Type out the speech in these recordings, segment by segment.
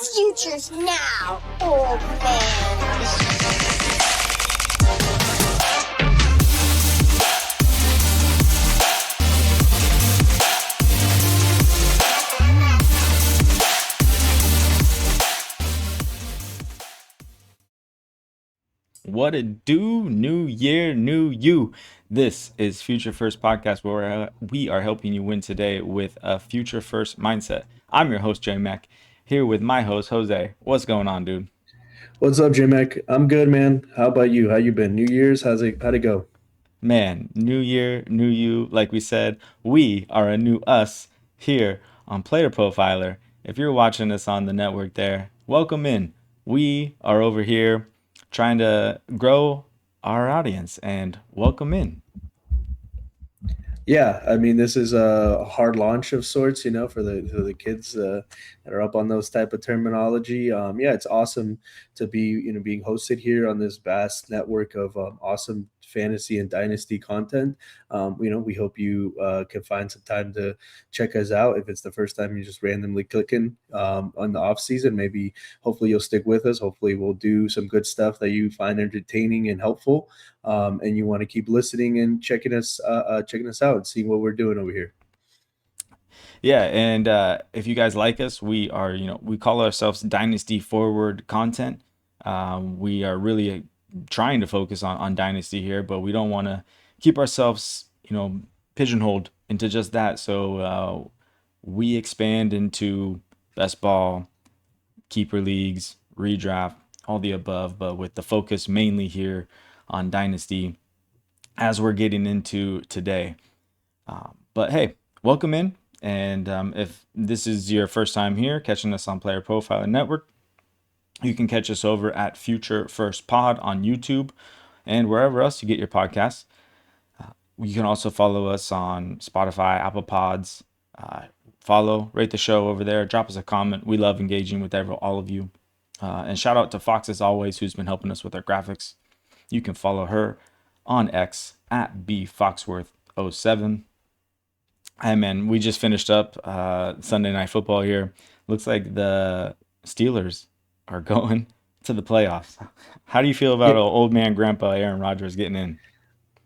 Future's now, old man. What it do? New year, new you. This is Future First Podcast, where we are helping you win today with a future first mindset. I'm your host, Jmac, here with my host, Jose. What's going on, dude? What's up, Jmac? I'm good, man. How about you? How you been? New Year's? How'd it go? Man, new year, new you. Like we said, we are a new us here on Player Profiler. If you're watching us on the network there, welcome in. We are over here trying to grow our audience and welcome in. Yeah, I mean, this is a hard launch of sorts, for the kids that are up on those type of terminology. Yeah, it's awesome to be, being hosted here on this vast network of awesome fantasy and dynasty content. We hope you can find some time to check us out. If it's the first time you're just randomly clicking on the off season, maybe hopefully you'll stick with us. Hopefully we'll do some good stuff that you find entertaining and helpful, and you want to keep listening and checking us out and seeing what we're doing over here. Yeah, and if you guys like us, we are, we call ourselves Dynasty Forward Content. We are really trying to focus on Dynasty here, but we don't want to keep ourselves, pigeonholed into just that. So we expand into best ball, keeper leagues, redraft, all the above, but with the focus mainly here on Dynasty as we're getting into today. But hey, welcome in. And if this is your first time here, catching us on Player Profiler Network, you can catch us over at Future First Pod on YouTube and wherever else you get your podcasts. You can also follow us on Spotify, Apple Pods. Follow, rate the show over there. Drop us a comment. We love engaging with all of you. And shout out to Fox as always, who's been helping us with our graphics. You can follow her on X at bfoxworth07. Hey man, we just finished up Sunday Night Football here. Looks like the Steelers are going to the playoffs. How do you feel about Yeah, old man grandpa Aaron Rodgers getting in?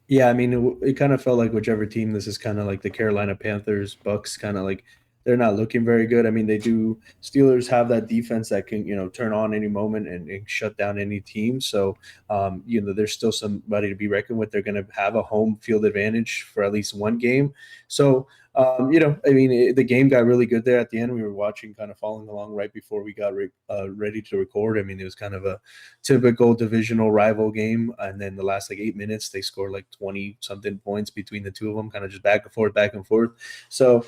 yeah. I mean, it kind of felt like whichever team this is kind of like the Carolina Panthers, Bucks, kind of like they're not looking very good. I mean, they do. Steelers have that defense that can turn on any moment and shut down any team. So there's still somebody to be reckoned with. They're going to have a home field advantage for at least one game. So I mean, the game got really good there at the end. We were watching, kind of following along right before we got ready to record. I mean, it was kind of a typical divisional rival game. And then the last like 8 minutes, they scored like 20 something points between the two of them, kind of just back and forth, back and forth. So,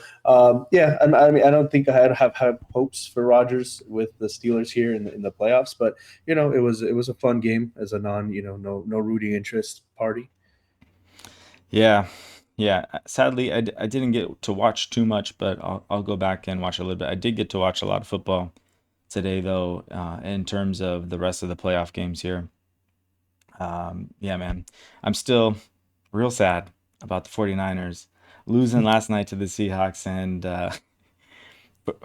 yeah, I mean, I don't think I have hopes for Rodgers with the Steelers here in the playoffs, but it was a fun game as a no rooting interest party. Yeah, yeah. Sadly, I didn't get to watch too much, but I'll go back and watch a little bit. I did get to watch a lot of football today, though, in terms of the rest of the playoff games here. Yeah, man. I'm still real sad about the 49ers losing last night to the Seahawks. And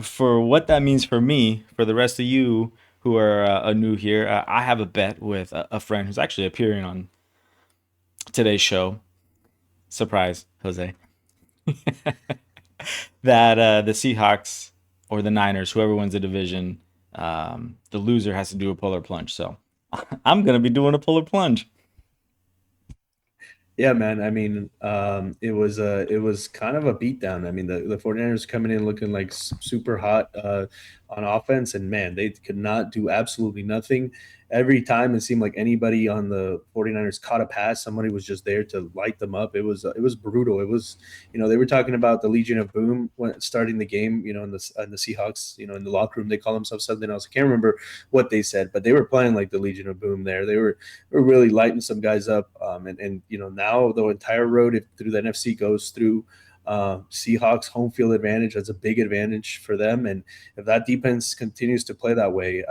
for what that means for me, for the rest of you who are new here, I have a bet with a friend who's actually appearing on today's show. Surprise, Jose. That the Seahawks or the Niners, whoever wins the division, the loser has to do a polar plunge. So I'm going to be doing a polar plunge. Yeah, man. I mean, it was kind of a beatdown. I mean, the 49ers coming in looking like super hot on offense, and man, they could not do absolutely nothing. Every time it seemed like anybody on the 49ers caught a pass, somebody was just there to light them up. It was brutal. It was, they were talking about the Legion of Boom when starting the game, in the Seahawks, in the locker room, they call themselves something else. I can't remember what they said, but they were playing like the Legion of Boom there. They were really lighting some guys up. And now the entire road through the NFC goes through Seahawks home field advantage. That's a big advantage for them. And if that defense continues to play that way,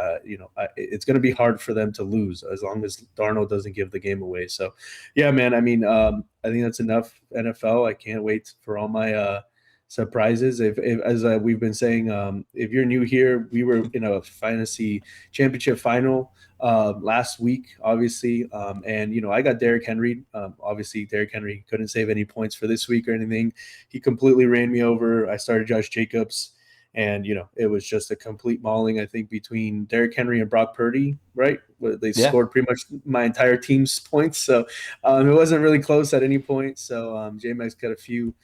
it's going to be hard for them to lose as long as Darnold doesn't give the game away. So, yeah, man. I mean, I think that's enough NFL. I can't wait for all my surprises. If as we've been saying, if you're new here, we were in a fantasy championship final last week, obviously, and I got Derrick Henry. Obviously, Derrick Henry couldn't save any points for this week or anything. He completely ran me over. I started Josh Jacobs. And it was just a complete mauling, I think, between Derrick Henry and Brock Purdy, right? They Yeah. scored pretty much my entire team's points, so it wasn't really close at any point. So Jmac got a few,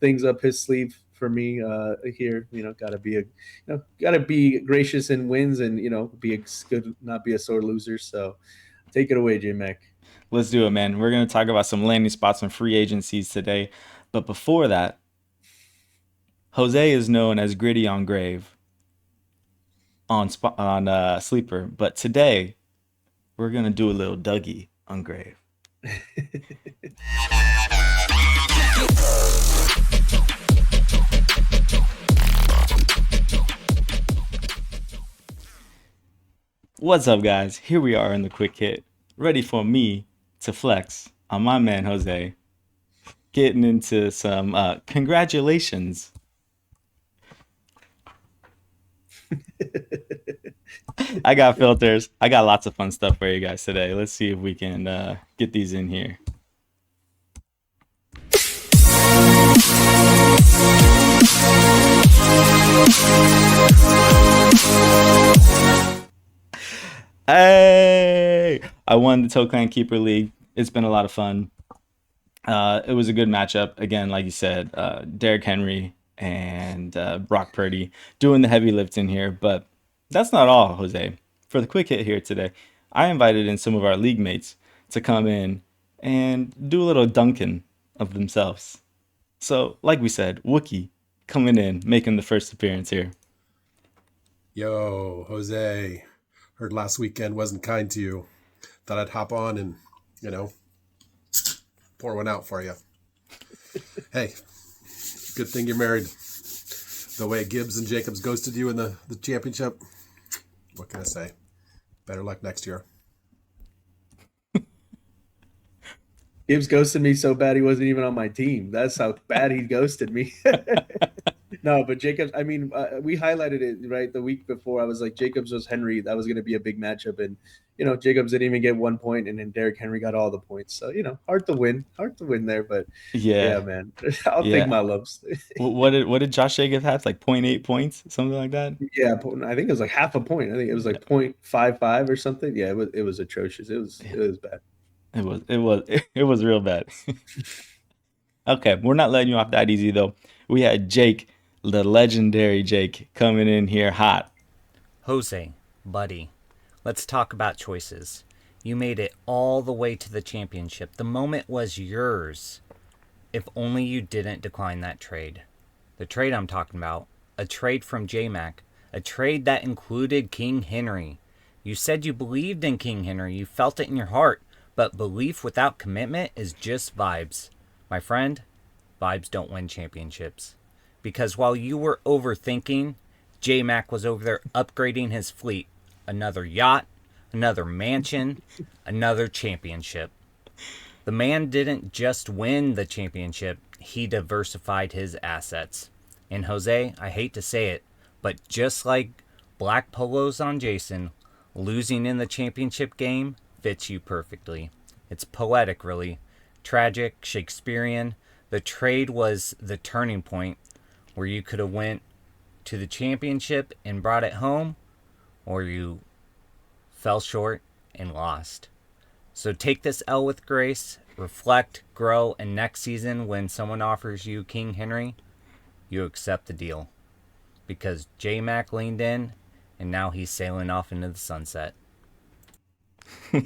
things up his sleeve for me here. Got to be gracious in wins, and be a good, not be a sore loser. So take it away, Jmac. Let's do it, man. We're going to talk about some landing spots and free agencies today. But before that, Jose is known as Gritty on Grave on Sleeper. But today, we're going to do a little Dougie on Grave. What's up, guys? Here we are in the quick hit, ready for me to flex on my man Jose, getting into some congratulations. I got filters. I got lots of fun stuff for you guys today. Let's see if we can get these in here. Hey! I won the Toe Clan Keeper League. It's been a lot of fun. It was a good matchup. Again, like you said, Derrick Henry and Brock Purdy doing the heavy lifting here. But that's not all, Jose. For the quick hit here today, I invited in some of our league mates to come in and do a little dunking of themselves. So, like we said, Wookie coming in, making the first appearance here. Yo, Jose. Heard last weekend wasn't kind to you. Thought I'd hop on and, pour one out for you. Hey, good thing you're married. The way Gibbs and Jacobs ghosted you in the championship, what can I say? Better luck next year. Gibbs ghosted me so bad he wasn't even on my team. That's how bad he ghosted me. No, but Jacobs, I mean, we highlighted it, right? The week before, I was like, Jacobs was Henry. That was going to be a big matchup. And, Jacobs didn't even get 1 point, and then Derrick Henry got all the points. So, hard to win there. But, yeah man, I'll take my lumps. What did Josh Jacobs have? Like 0.8 points, something like that? Yeah, I think it was like half a point. I think it was like 0.55 or something. Yeah, it was atrocious. It was bad. It was real bad. Okay, we're not letting you off that easy though. We had Jake, the legendary Jake, coming in here hot. Jose, buddy, let's talk about choices. You made it all the way to the championship. The moment was yours. If only you didn't decline that trade. The trade I'm talking about, a trade from Jmac, a trade that included King Henry. You said you believed in King Henry. You felt it in your heart. But belief without commitment is just vibes. My friend, vibes don't win championships. Because while you were overthinking, Jmac was over there upgrading his fleet. Another yacht, another mansion, another championship. The man didn't just win the championship, he diversified his assets. And Jose, I hate to say it, but just like black polos on Jason, losing in the championship game fits you perfectly. It's poetic, really. Tragic, Shakespearean. The trade was the turning point where you could have went to the championship and brought it home, or you fell short and lost. So take this L with grace, reflect, grow, and next season when someone offers you King Henry, you accept the deal. Because Jmac leaned in, and now he's sailing off into the sunset. Do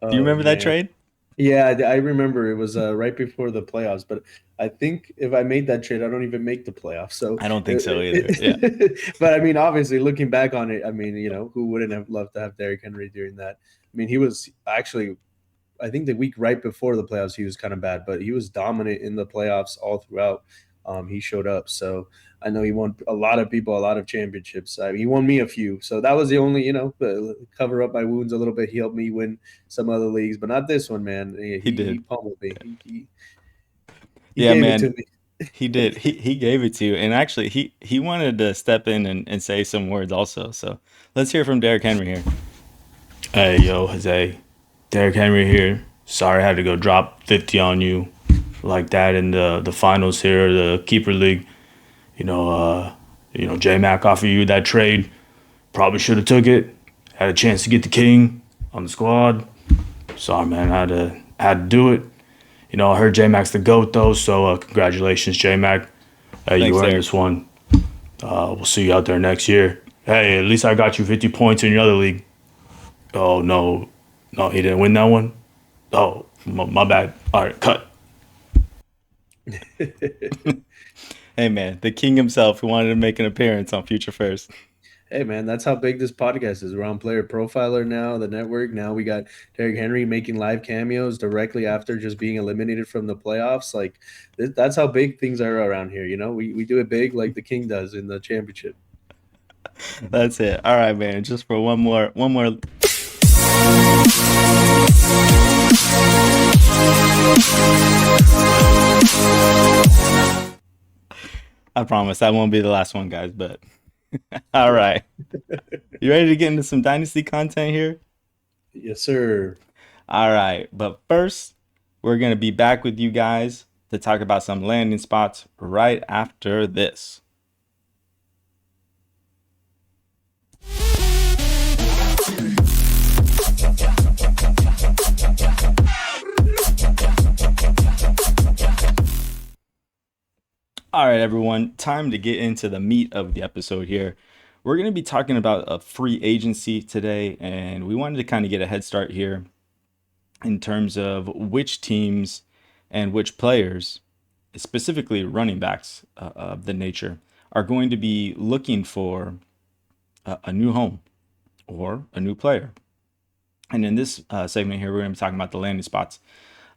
you remember that trade? Yeah, I remember. It was right before the playoffs, but I think if I made that trade, I don't even make the playoffs. So I don't think so either. Yeah. But I mean, obviously, looking back on it, I mean, who wouldn't have loved to have Derrick Henry during that? I mean, he was actually, I think the week right before the playoffs, he was kind of bad, but he was dominant in the playoffs all throughout. He showed up. So I know he won a lot of people, a lot of championships. He won me a few. So that was the only, cover up my wounds a little bit. He helped me win some other leagues, but not this one, man. He did. He pummeled me. He Yeah, gave it to man, me. he did. He gave it to you, and actually, he wanted to step in and say some words also. So let's hear from Derrick Henry here. Hey, yo, Jose. Derrick Henry here. Sorry I had to go drop 50 on you like that in the finals here, the keeper league. You know, Jmac offered you that trade. Probably should have took it. Had a chance to get the king on the squad. Sorry, man. I had to do it. I heard J-Mac's the GOAT, though, so congratulations, J-Mac. Hey, you Thanks, earned Derek. this one. We'll see you out there next year. Hey, at least I got you 50 points in your other league. Oh, no. No, he didn't win that one? Oh, my bad. All right, cut. Hey, man, the king himself who wanted to make an appearance on Future First. Hey man, that's how big this podcast is. We're on Player Profiler now, the network. Now we got Derrick Henry making live cameos directly after just being eliminated from the playoffs. Like that's how big things are around here. We do it big like the King does in the championship. That's it. All right, man. Just for one more. I promise that won't be the last one, guys. But all right, you ready to get into some Dynasty content here? Yes, sir. All right, but first, we're gonna be back with you guys to talk about some landing spots right after this. All right, everyone, time to get into the meat of the episode here. We're going to be talking about a free agency today, and we wanted to kind of get a head start here in terms of which teams and which players, specifically running backs of the nature, are going to be looking for a new home or a new player. And in this segment here, we're going to be talking about the landing spots.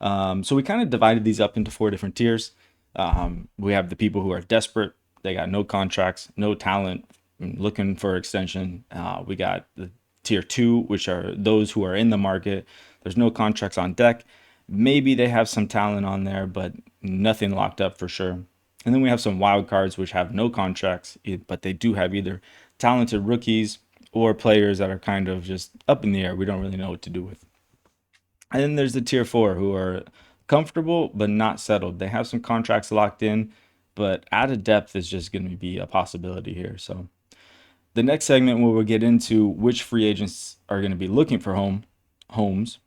So we kind of divided these up into 4 different tiers. We have the people who are desperate. They got no contracts, no talent, looking for extension. We got the tier 2, which are those who are in the market. There's no contracts on deck. Maybe they have some talent on there, but nothing locked up for sure. And then we have some wild cards, which have no contracts, but they do have either talented rookies or players that are kind of just up in the air. We don't really know what to do with. And then there's the tier 4 who are comfortable but not settled. They have some contracts locked in, but out of depth is just going to be a possibility here. So the next segment where we'll get into which free agents are going to be looking for homes.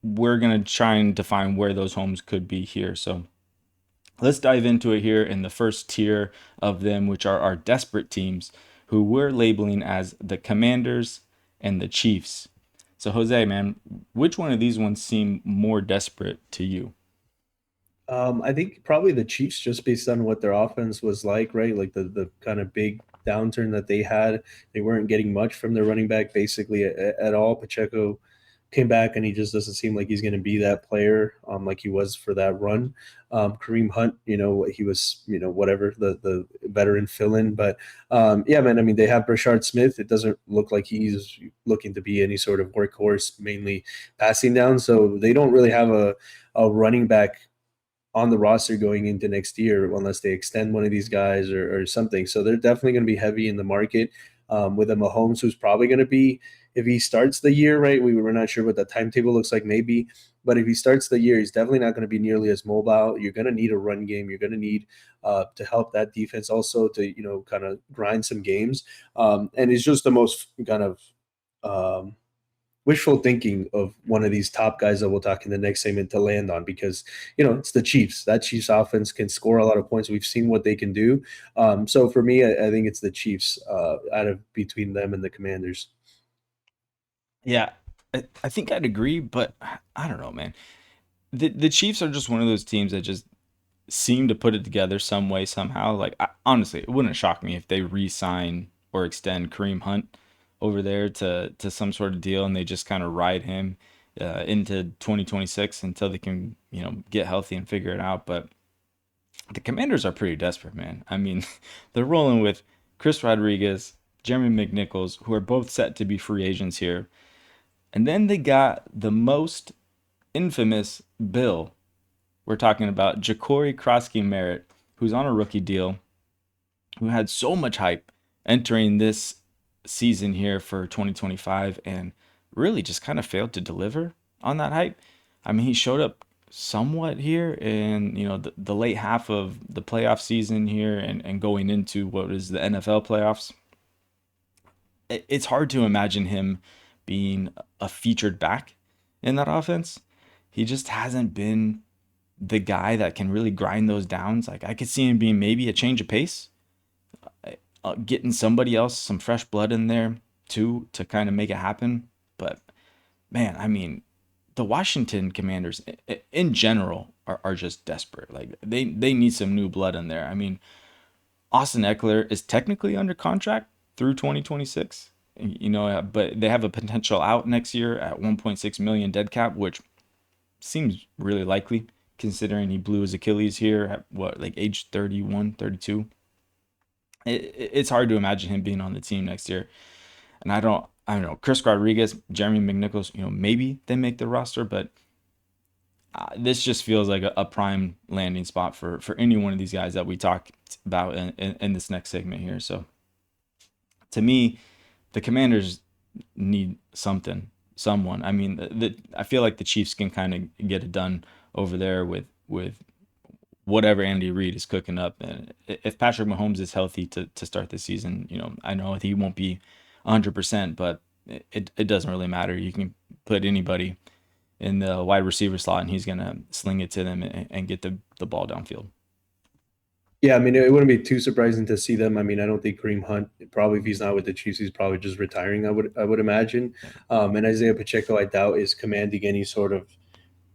We're going to try and define where those homes could be here. So let's dive into it here in the first tier of them, which are our desperate teams, who we're labeling as the Commanders and the Chiefs. So Jose, man, which one of these ones seem more desperate to you? I think probably the Chiefs, just based on what their offense was like, right? Like the kind of big downturn that they had. They weren't getting much from their running back basically at all. Pacheco came back and he just doesn't seem like he's going to be that player like he was for that run. Kareem Hunt, he was, whatever, the veteran fill-in. But yeah, man, I mean, they have Brashard Smith. It doesn't look like he's looking to be any sort of workhorse, mainly passing down. So they don't really have a running back on the roster going into next year unless they extend one of these guys or something. So they're definitely going to be heavy in the market with a Mahomes who's probably going to be, if he starts the year, right, we're not sure what the timetable looks like maybe, but if he starts the year, he's definitely not going to be nearly as mobile. You're going to need a run game. You're going to need to help that defense also to, kind of grind some games. And it's just the most kind of wishful thinking of one of these top guys that we'll talk in the next segment to land on because, it's the Chiefs. That Chiefs offense can score a lot of points. We've seen what they can do. So for me, I think it's the Chiefs out of between them and the Commanders. Yeah, I think I'd agree, but I don't know, man. The Chiefs are just one of those teams that just seem to put it together some way, somehow. Like, honestly, it wouldn't shock me if they re-sign or extend Kareem Hunt over there to some sort of deal and they just kind of ride him into 2026 until they can, get healthy and figure it out. But the Commanders are pretty desperate, man. I mean, they're rolling with Chris Rodriguez, Jeremy McNichols, who are both set to be free agents here. And then they got the most infamous bill We're talking about Ja'Cory Krosky-Merritt, who's on a rookie deal, who had so much hype entering this season here for 2025 and really just kind of failed to deliver on that hype. I mean, he showed up somewhat here in, the late half of the playoff season here and going into what is the NFL playoffs. It's hard to imagine him being a featured back in that offense. He just hasn't been the guy that can really grind those downs. Like I could see him being maybe a change of pace, getting somebody else, some fresh blood in there too, to kind of make it happen. But man, I mean, the Washington Commanders in general are just desperate. Like they need some new blood in there. I mean, Austin Eckler is technically under contract through 2026, but they have a potential out next year at 1.6 million dead cap, which seems really likely considering he blew his Achilles here at what, like age 31, 32. It's hard to imagine him being on the team next year. And I don't know, Chris Rodriguez, Jeremy McNichols, maybe they make the roster, but this just feels like a prime landing spot for any one of these guys that we talked about in this next segment here. So to me, the Commanders need someone. I mean, I feel like the Chiefs can kind of get it done over there with whatever Andy Reid is cooking up. And if Patrick Mahomes is healthy to start the season, I know he won't be 100%, but it doesn't really matter. You can put anybody in the wide receiver slot and he's going to sling it to them and get the ball downfield. Yeah, I mean, it wouldn't be too surprising to see them. I mean, I don't think Kareem Hunt, probably if he's not with the Chiefs, he's probably just retiring, I would imagine. And Isaiah Pacheco, I doubt, is commanding any sort of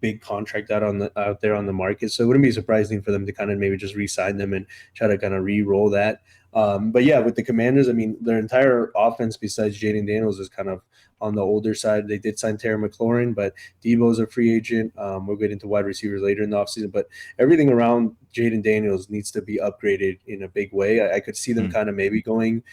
big contract out there on the market. So it wouldn't be surprising for them to kind of maybe just re-sign them and try to kind of re-roll that. But yeah, with the Commanders, I mean, their entire offense besides Jaden Daniels is kind of on the older side. They did sign Terry McLaurin, but Debo's a free agent. We'll get into wide receivers later in the offseason, but everything around Jaden Daniels needs to be upgraded in a big way. I could see them kind of maybe going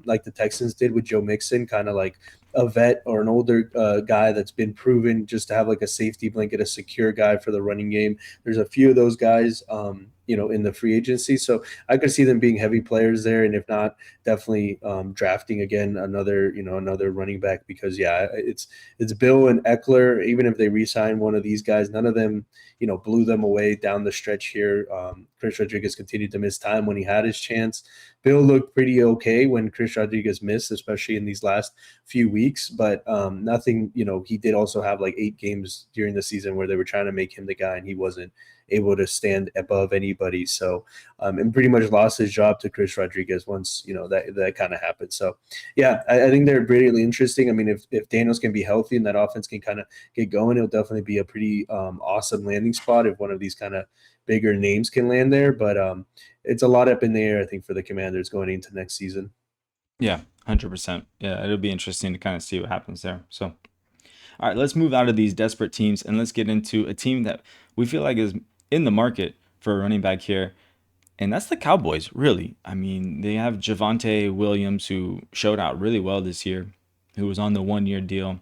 like the Texans did with Joe Mixon, kind of like a vet or an older guy that's been proven, just to have like a safety blanket, a secure guy for the running game. There's a few of those guys, in the free agency. So I could see them being heavy players there. And if not, definitely drafting again another running back, because it's Bill and Eckler. Even if they re-sign one of these guys, none of them, blew them away down the stretch here. Chris Rodriguez continued to miss time when he had his chance. Bill looked pretty okay when Chris Rodriguez missed, especially in these last few weeks, but nothing, he did also have like 8 games during the season where they were trying to make him the guy and he wasn't able to stand above anybody. So, and pretty much lost his job to Chris Rodriguez once, that kind of happened. So yeah, I think they're brilliantly interesting. I mean, if Daniels can be healthy and that offense can kind of get going, it'll definitely be a pretty awesome landing spot if one of these kind of bigger names can land there. But it's a lot up in the air, I think, for the Commanders going into next season. Yeah, 100%. Yeah, it'll be interesting to kind of see what happens there. So, all right, let's move out of these desperate teams and let's get into a team that we feel like is in the market for a running back here. And that's the Cowboys, really. I mean, they have Javonte Williams, who showed out really well this year, who was on the 1-year deal.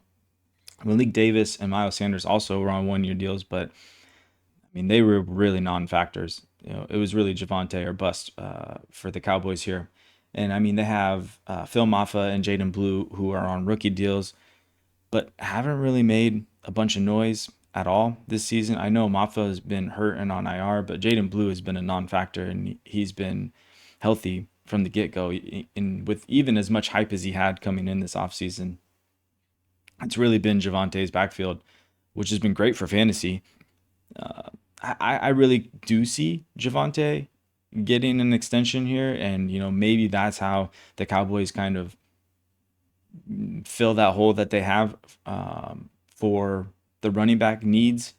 Malik Davis and Miles Sanders also were on 1-year deals, but I mean, they were really non-factors. It was really Javonte or bust for the Cowboys here. And I mean, they have Phil Maffa and Jaden Blue, who are on rookie deals, but haven't really made a bunch of noise at all this season. I know Maffa has been hurt and on IR, but Jaden Blue has been a non-factor and he's been healthy from the get-go. And with even as much hype as he had coming in this offseason, it's really been Javonte's backfield, which has been great for fantasy. I really do see Javonte getting an extension here, and maybe that's how the Cowboys kind of fill that hole that they have for the running back needs.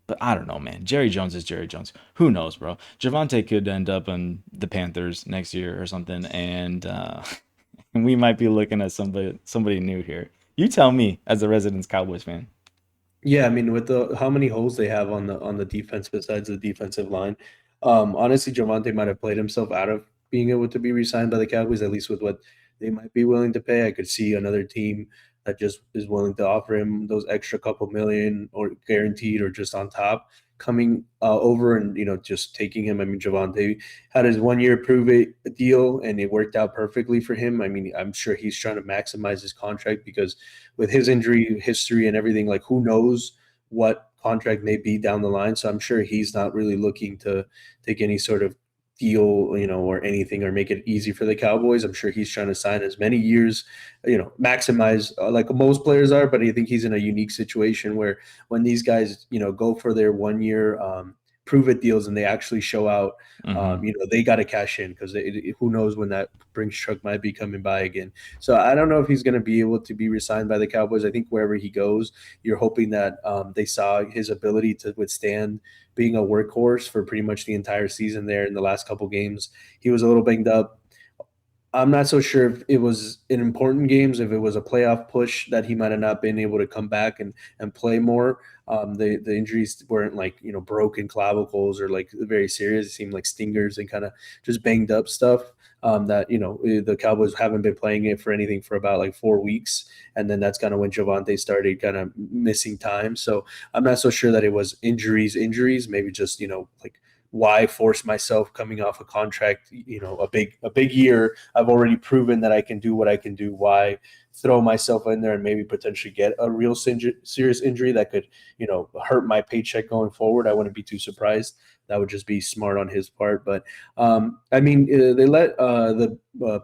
But I don't know, man. Jerry Jones is Jerry Jones. Who knows, bro? Javonte could end up on the Panthers next year or something, and we might be looking at somebody new here. You tell me, as a resident Cowboys fan. Yeah, I mean, with how many holes they have on the defense besides the defensive line, honestly, Javonte might have played himself out of being able to be re-signed by the Cowboys, at least with what they might be willing to pay. I could see another team that just is willing to offer him those extra couple million or guaranteed or just on top coming over and, just taking him. I mean, Javonte had his 1-year prove it deal, and it worked out perfectly for him. I mean, I'm sure he's trying to maximize his contract because with his injury history and everything, like who knows what contract may be down the line. So I'm sure he's not really looking to take any sort of deal, or anything, or make it easy for the Cowboys. I'm sure he's trying to sign as many years, maximize like most players are. But I think he's in a unique situation where when these guys, go for their 1-year prove it deals and they actually show out, they got to cash in because who knows when that Brinks truck might be coming by again. So I don't know if he's going to be able to be re-signed by the Cowboys. I think wherever he goes, you're hoping that they saw his ability to withstand being a workhorse for pretty much the entire season there. In the last couple games, he was a little banged up. I'm not so sure if it was in important games, if it was a playoff push that he might have not been able to come back and play more. The injuries weren't like, broken clavicles or like very serious. It seemed like stingers and kind of just banged up stuff that, the Cowboys haven't been playing it for anything for about like 4 weeks. And then that's kind of when Javonte started kind of missing time. So I'm not so sure that it was injuries, maybe just, like, why force myself coming off a contract, a big year. I've already proven that I can do what I can do. Why throw myself in there and maybe potentially get a real serious injury that could, hurt my paycheck going forward? I wouldn't be too surprised. That would just be smart on his part. But I mean, they let the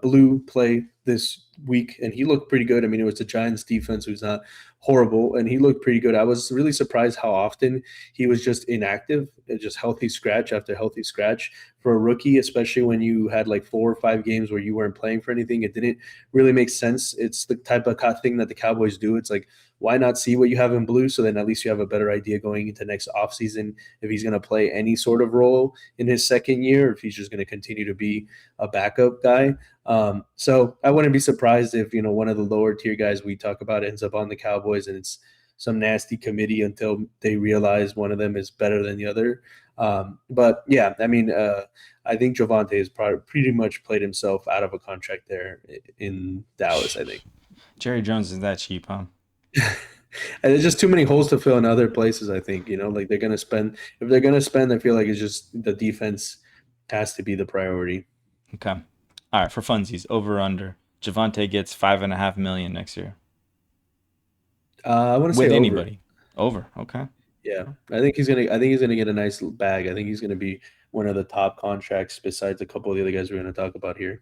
Blue play this week, and he looked pretty good. I mean, it was the Giants defense who's not horrible, and he looked pretty good. I was really surprised how often he was just inactive, just healthy scratch after healthy scratch for a rookie, especially when you had like 4 or 5 games where you weren't playing for anything. It didn't really make sense. It's the type of thing that the Cowboys do. It's like, why not see what you have in Blue? So then at least you have a better idea going into next offseason if he's going to play any sort of role in his second year, if he's just going to continue to be a backup guy. So I wouldn't be surprised if, one of the lower tier guys we talk about ends up on the Cowboys and it's some nasty committee until they realize one of them is better than the other. But yeah, I mean, I think Javonte has probably pretty much played himself out of a contract there in Dallas, I think. Jerry Jones is that cheap, huh? And there's just too many holes to fill in other places, I think. Like they're going to spend – if they're going to spend, I feel like it's just the defense has to be the priority. Okay. All right, for funsies, over under. Javonte gets $5.5 million next year. I want to say with over. anybody. Over. Okay. Yeah, I think he's gonna get a nice bag. I think he's gonna be one of the top contracts besides a couple of the other guys we're gonna talk about here.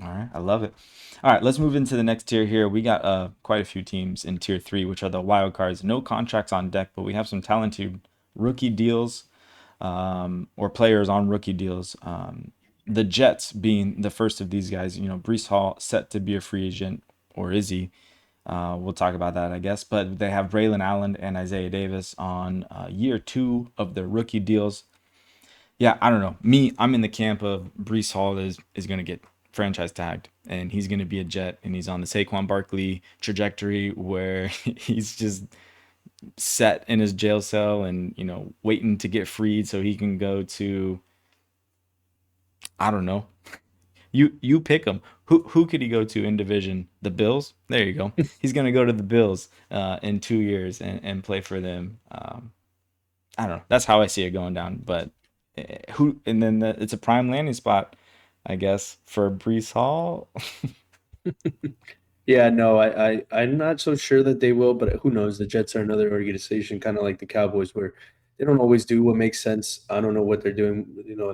All right, I love it. All right, let's move into the next tier here. We got quite a few teams in tier 3, which are the wild cards. No contracts on deck, but we have some talented rookie deals or players on rookie deals. The Jets being the first of these guys. Breece Hall set to be a free agent, or is he? We'll talk about that, I guess. But they have Braylon Allen and Isaiah Davis on year 2 of their rookie deals. Yeah, I don't know. I'm in the camp of Breece Hall is going to get franchise tagged, and he's going to be a Jet, and he's on the Saquon Barkley trajectory where he's just set in his jail cell and, waiting to get freed so he can go to, I don't know. You pick him. Who could he go to in division? The Bills? There you go. He's going to go to the Bills in 2 years and play for them. I don't know. That's how I see it going down. But and then it's a prime landing spot, I guess, for Breece Hall. Yeah, no, I'm not so sure that they will, but who knows? The Jets are another organization, kind of like the Cowboys, where they don't always do what makes sense. I don't know what they're doing.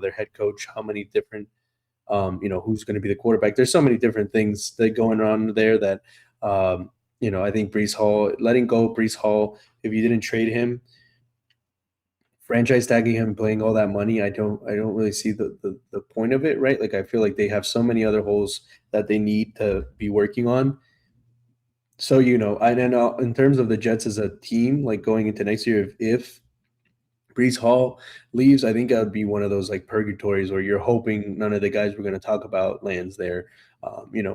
Their head coach, how many different who's going to be the quarterback. There's so many different things that going on there that, I think Breece Hall, letting go of Breece Hall, if you didn't trade him, franchise tagging him, playing all that money, I don't really see the point of it, right? Like, I feel like they have so many other holes that they need to be working on. So, I don't know, in terms of the Jets as a team, like going into next year, if Breece Hall leaves, I think that would be one of those like purgatories where you're hoping none of the guys we're going to talk about lands there.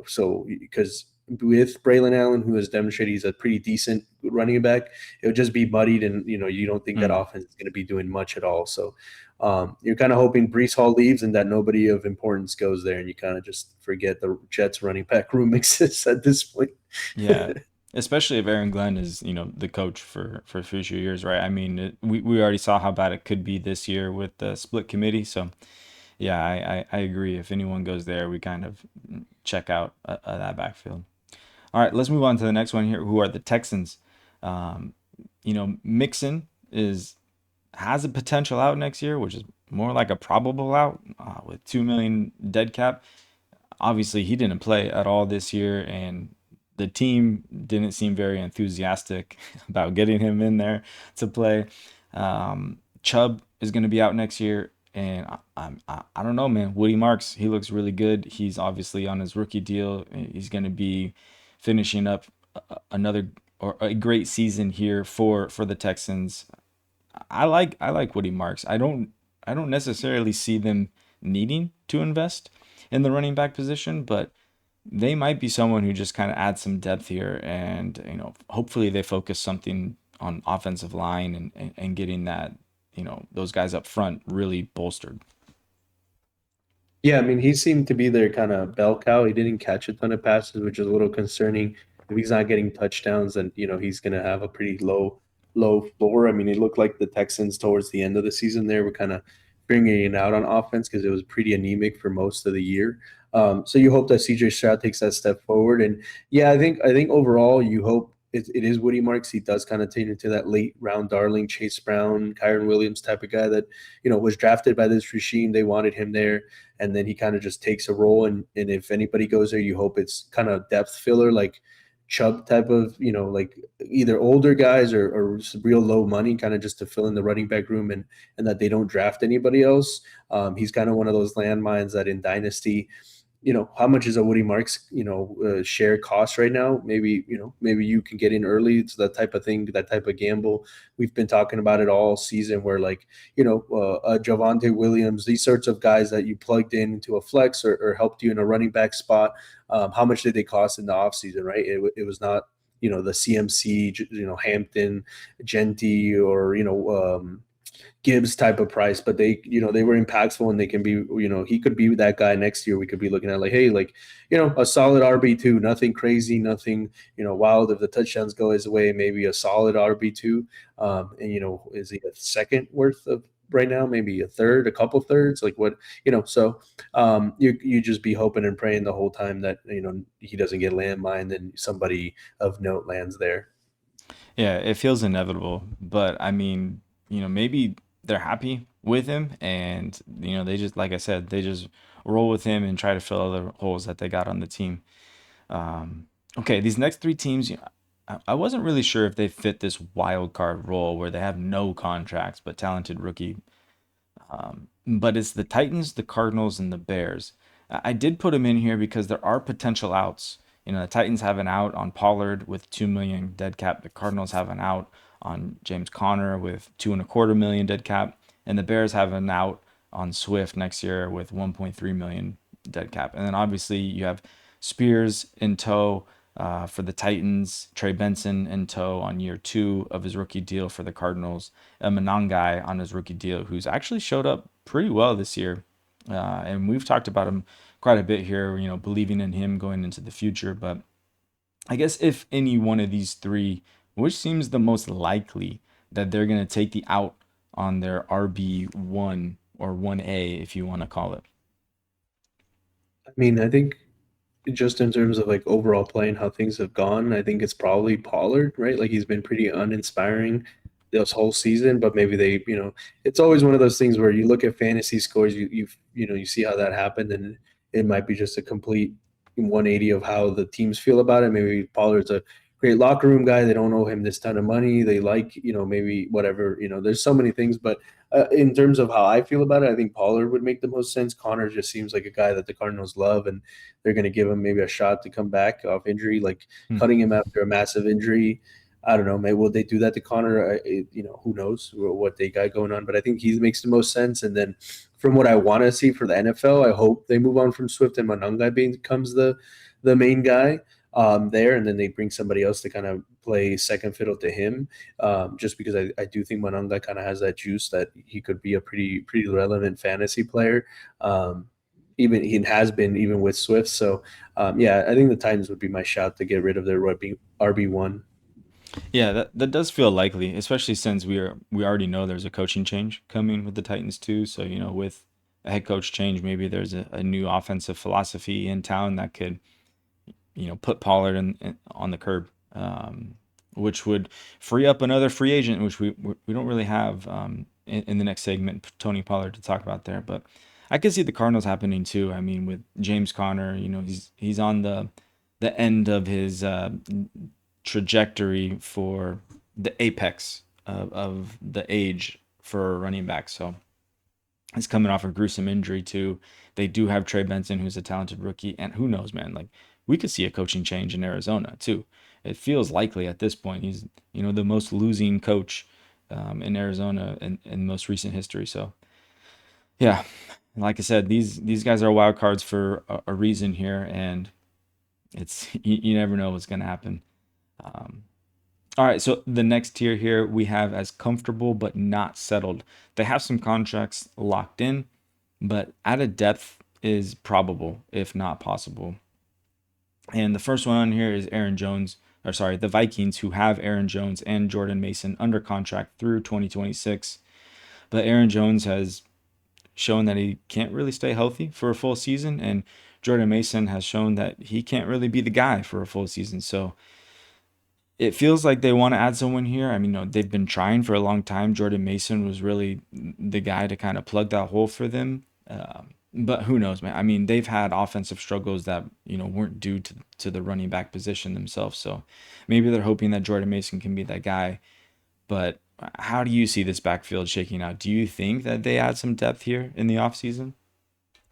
So because with Braylon Allen, who has demonstrated he's a pretty decent running back, it would just be muddied, and you don't think that offense is going to be doing much at all. So you're kind of hoping Breece Hall leaves and that nobody of importance goes there, and you kind of just forget the Jets running back room exists at this point. Yeah. especially if Aaron Glenn is, the coach for future years, right? I mean, we already saw how bad it could be this year with the split committee. So yeah, I agree. If anyone goes there, we kind of check out that backfield. All right, let's move on to the next one here, who are the Texans. Mixon has a potential out next year, which is more like a probable out with 2 million dead cap. Obviously, he didn't play at all this year, and the team didn't seem very enthusiastic about getting him in there to play. Chubb is going to be out next year, and I don't know, man. Woody Marks, he looks really good. He's obviously on his rookie deal. He's going to be finishing up another or a great season here for the Texans. I like Woody Marks. I don't necessarily see them needing to invest in the running back position, but they might be someone who just kind of adds some depth here, and hopefully they focus something on offensive line and getting that those guys up front really bolstered. Yeah, I mean, he seemed to be their kind of bell cow. He didn't catch a ton of passes, which is a little concerning. If he's not getting touchdowns, then he's going to have a pretty low floor. I mean, it looked like the Texans towards the end of the season there were kind of bringing it out on offense because it was pretty anemic for most of the year. So you hope that CJ Stroud takes that step forward, and yeah, I think overall you hope it is Woody Marks. He does kind of turn into that late round darling, Chase Brown, Kyron Williams type of guy that was drafted by this regime. They wanted him there, and then he kind of just takes a role. And if anybody goes there, you hope it's kind of depth filler, like Chubb type of, like either older guys or real low money, kind of just to fill in the running back room, and that they don't draft anybody else. He's kind of one of those landmines that in Dynasty, how much is a Woody Marks, share cost right now? Maybe you can get in early. It's that type of thing, that type of gamble. We've been talking about it all season where Javonte Williams, these sorts of guys that you plugged into a flex or helped you in a running back spot. How much did they cost in the offseason, right? It was not, the CMC, Hampton, Genty, or, Gibbs type of price, but they were impactful, and they can be, he could be that guy next year. We could be looking at like, hey, like, a solid RB2, nothing crazy, nothing, wild. If the touchdowns go his way, maybe a solid RB2. And, is he a second worth of right now? Maybe a third, a couple thirds, like what, so you just be hoping and praying the whole time that, he doesn't get landmined and somebody of note lands there. Yeah, it feels inevitable, but I mean, maybe they're happy with him, and they just, like I said, they just roll with him and try to fill other holes that they got on the team. Okay, these next three teams, I wasn't really sure if they fit this wild card role where they have no contracts but talented rookie. But it's the Titans, the Cardinals, and the Bears. I did put them in here because there are potential outs. The Titans have an out on Pollard with 2 million dead cap. The Cardinals have an out on James Conner with 2.25 million dead cap, and the Bears have an out on Swift next year with 1.3 million dead cap. And then obviously you have Spears in tow for the Titans, Trey Benson in tow on year 2 of his rookie deal for the Cardinals, and Monangai on his rookie deal, who's actually showed up pretty well this year. And we've talked about him quite a bit here, believing in him going into the future. But I guess if any one of these three, which seems the most likely that they're going to take the out on their RB1 or 1A, if you want to call it? I mean, I think just in terms of like overall play and how things have gone, I think it's probably Pollard, right? Like he's been pretty uninspiring this whole season, but maybe they, it's always one of those things where you look at fantasy scores, you see how that happened, and it might be just a complete 180 of how the teams feel about it. Maybe Pollard's a great locker room guy. They don't owe him this ton of money. They like, maybe whatever, there's so many things, but in terms of how I feel about it, I think Pollard would make the most sense. Connor just seems like a guy that the Cardinals love, and they're going to give him maybe a shot to come back off injury, like cutting him after a massive injury. I don't know. Maybe will they do that to Connor? Who knows what they got going on, but I think he makes the most sense. And then from what I want to see for the NFL, I hope they move on from Swift and Monangai becomes the main guy there, and then they bring somebody else to kind of play second fiddle to him, just because I do think Monangai kind of has that juice that he could be a pretty relevant fantasy player. even he has been even with Swift. So yeah, I think the Titans would be my shout to get rid of their RB1. Yeah, that does feel likely, especially since we already know there's a coaching change coming with the Titans too. So, with a head coach change, maybe there's a new offensive philosophy in town that could, put Pollard on the curb, which would free up another free agent, which we don't really have in the next segment, Tony Pollard to talk about there. But I could see the Cardinals happening too. I mean, with James Conner, he's on the end of his trajectory for the apex of the age for a running back. So he's coming off a gruesome injury too. They do have Trey Benson, who's a talented rookie, and who knows, man? Like, we could see a coaching change in Arizona too. It feels likely at this point. He's the most losing coach in Arizona in most recent history. So yeah, like I said, these guys are wild cards for a reason here, and it's you never know what's gonna happen. All right, so the next tier here we have as comfortable but not settled. They have some contracts locked in, but out of depth is probable, if not possible. And the first one on here is the Vikings, who have Aaron Jones and Jordan Mason under contract through 2026. But Aaron Jones has shown that he can't really stay healthy for a full season, and Jordan Mason has shown that he can't really be the guy for a full season. So it feels like they want to add someone here. I mean, they've been trying for a long time. Jordan Mason was really the guy to kind of plug that hole for them. But who knows, man? I mean, they've had offensive struggles that, weren't due to the running back position themselves. So maybe they're hoping that Jordan Mason can be that guy. But how do you see this backfield shaking out? Do you think that they add some depth here in the offseason?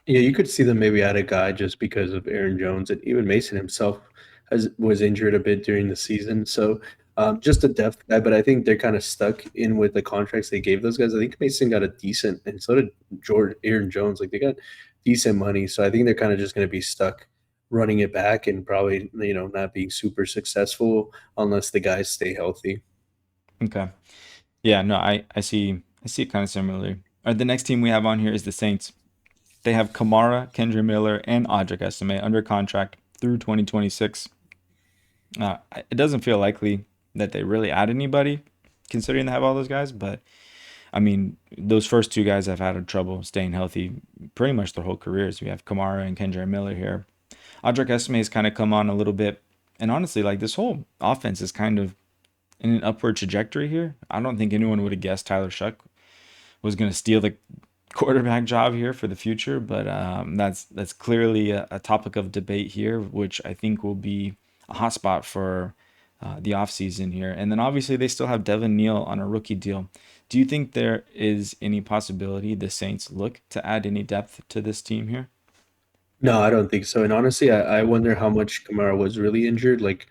Yeah, you could see them maybe add a guy just because of Aaron Jones, and even Mason himself was injured a bit during the season. So just a depth guy, but I think they're kind of stuck in with the contracts they gave those guys. I think Mason got a decent, and so did Aaron Jones. Like, they got decent money, so I think they're kind of just going to be stuck running it back and probably not being super successful unless the guys stay healthy. Okay. Yeah, no, I see it kind of similarly. The next team we have on here is the Saints. They have Kamara, Kendra Miller, and Audric Estime under contract through 2026. It doesn't feel likely that they really add anybody, considering they have all those guys. But I mean, those first two guys have had trouble staying healthy pretty much their whole careers. We have Kamara and Kendra Miller here. Audric Estime has kind of come on a little bit, and honestly, like, this whole offense is kind of in an upward trajectory here. I don't think anyone would have guessed Tyler Shuck was going to steal the quarterback job here for the future, but that's clearly a topic of debate here, which I think will be a hot spot for the offseason here. And then obviously they still have Devin Neal on a rookie deal. Do you think there is any possibility the Saints look to add any depth to this team here? No, I don't think so. And honestly, I wonder how much Kamara was really injured. Like,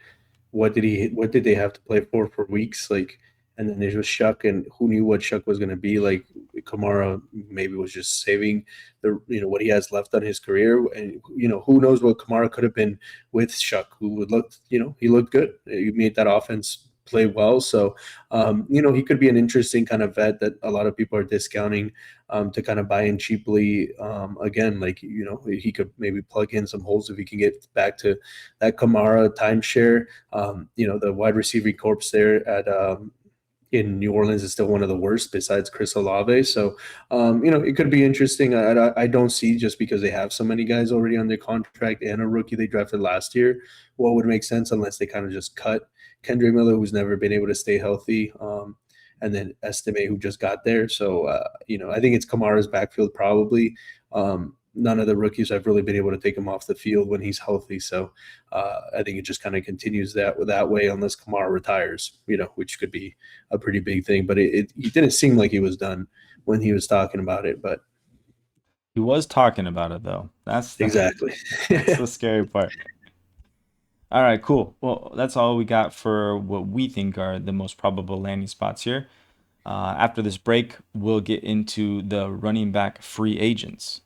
what did they have to play for weeks? Like, and then there was Shuck, and who knew what Shuck was going to be? Like, Kamara maybe was just saving what he has left on his career, and who knows what Kamara could have been with Shuck, who would look he looked good. He made that offense play well, so he could be an interesting kind of vet that a lot of people are discounting to kind of buy in cheaply. Again, like, he could maybe plug in some holes if he can get back to that Kamara timeshare. The wide receiver corps there at in New Orleans is still one of the worst besides Chris Olave. So, it could be interesting. I don't see, just because they have so many guys already on their contract and a rookie they drafted last year, what would make sense, unless they kind of just cut Kendrick Miller, who's never been able to stay healthy, and then Estime, who just got there. So, I think it's Kamara's backfield probably. None of the rookies have really been able to take him off the field when he's healthy. So I think it just kind of continues that way, unless Kamara retires, which could be a pretty big thing. But it didn't seem like he was done when he was talking about it. But he was talking about it, though. Exactly. That's the scary part. All right, cool. Well, that's all we got for what we think are the most probable landing spots here. After this break, we'll get into the running back free agents.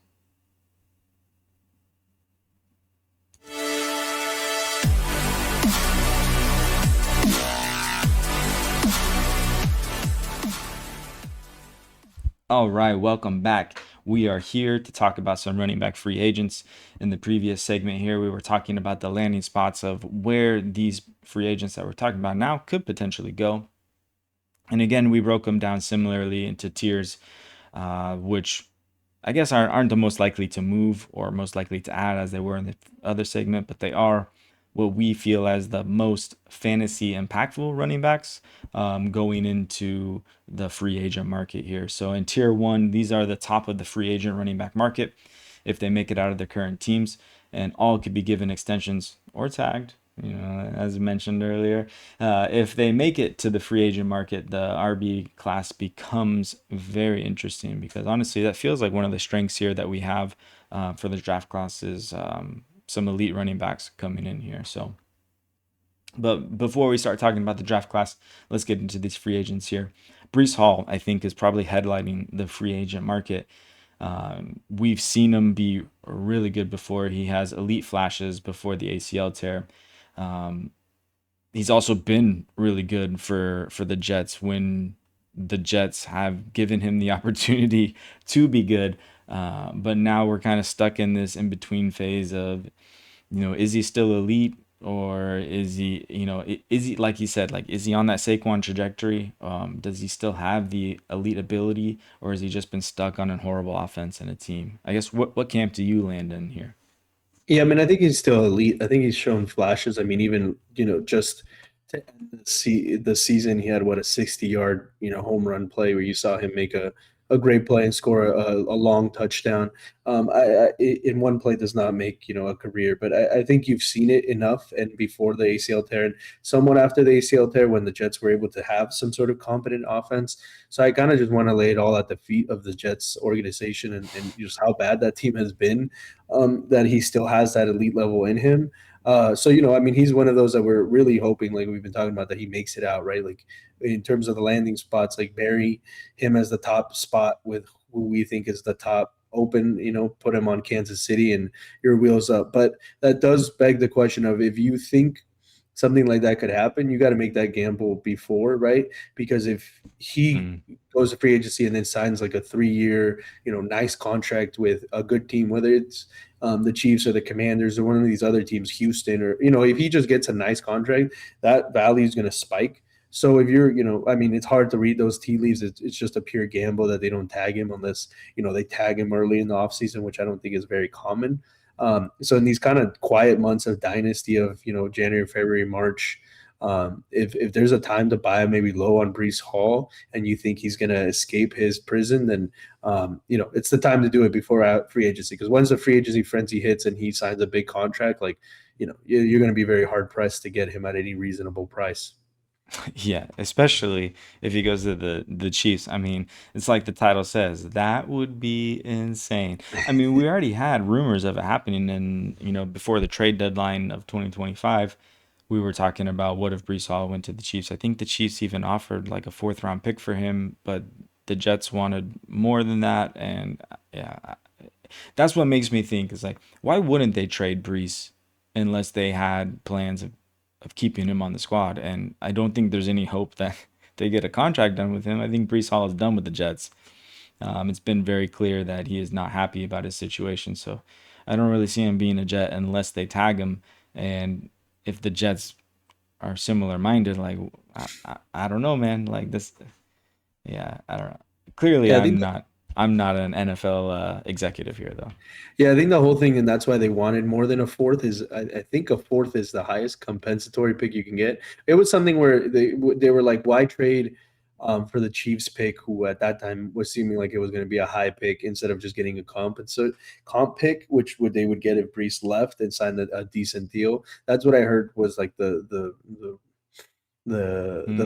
All right, welcome back. We are here to talk about some running back free agents. In the previous segment here, we were talking about the landing spots of where these free agents that we're talking about now could potentially go. And again, we broke them down similarly into tiers, which I guess aren't the most likely to move or most likely to add as they were in the other segment, but they are what we feel as the most fantasy impactful running backs going into the free agent market here. So in tier one, these are the top of the free agent running back market if they make it out of their current teams, and all could be given extensions or tagged. As mentioned earlier, if they make it to the free agent market, the RB class becomes very interesting because honestly, that feels like one of the strengths here that we have for the draft class is some elite running backs coming in here. So, but before we start talking about the draft class, let's get into these free agents here. Brees Hall, I think, is probably headlining the free agent market. We've seen him be really good before. He has elite flashes before the ACL tear. He's also been really good for the Jets when the Jets have given him the opportunity to be good. But now we're kind of stuck in this in-between phase of, is he still elite or is he, is he, like he said, like, is he on that Saquon trajectory? Does he still have the elite ability or has he just been stuck on a horrible offense and a team? I guess what camp do you land in here? Yeah, I mean, I think he's still elite. I think he's shown flashes. I mean, even just to end the season, he had what, a 60-yard home run play where you saw him make a great play and score a long touchdown. In one play does not make a career, but I think you've seen it enough. And before the ACL tear and somewhat after the ACL tear, when the Jets were able to have some sort of competent offense. So I kind of just want to lay it all at the feet of the Jets organization and just how bad that team has been. That he still has that elite level in him. So, I mean, he's one of those that we're really hoping, like we've been talking about, that he makes it out, right? Like in terms of the landing spots, like bury him as the top spot with who we think is the top open, put him on Kansas City and your wheels up. But that does beg the question of, if you think something like that could happen, you got to make that gamble before, right? Because if he goes to free agency and then signs like a 3-year, nice contract with a good team, whether it's the Chiefs or the Commanders or one of these other teams, Houston, or, if he just gets a nice contract, that value is going to spike. So if you're, I mean, it's hard to read those tea leaves. It's just a pure gamble that they don't tag him unless, they tag him early in the offseason, which I don't think is very common. So in these kind of quiet months of Dynasty of, January, February, March, if there's a time to buy maybe low on Brees Hall and you think he's going to escape his prison, then, it's the time to do it before free agency. Because once the free agency frenzy hits and he signs a big contract, like, you're going to be very hard pressed to get him at any reasonable price. Yeah, especially if he goes to the Chiefs. I mean, it's like the title says, that would be insane. I mean, we already had rumors of it happening and, before the trade deadline of 2025, we were talking about what if Brees Hall went to the Chiefs. I think the Chiefs even offered like a 4th-round pick for him, but the Jets wanted more than that. And yeah, that's what makes me think is like, why wouldn't they trade Brees unless they had plans of keeping him on the squad? And I don't think there's any hope that they get a contract done with him. I think Brees Hall is done with the Jets. It's been very clear that he is not happy about his situation. So I don't really see him being a Jet unless they tag him. And if the Jets are similar minded, like, I don't know, man. Like this, yeah, I don't know. Clearly, Yeah, I'm not an NFL executive here, though. Yeah, I think the whole thing, and that's why they wanted more than a 4th, is I think a 4th is the highest compensatory pick you can get. It was something where they were like, why trade for the Chiefs pick, who at that time was seeming like it was going to be a high pick, instead of just getting a comp pick, which they would get if Brees left and signed a decent deal. That's what I heard was like the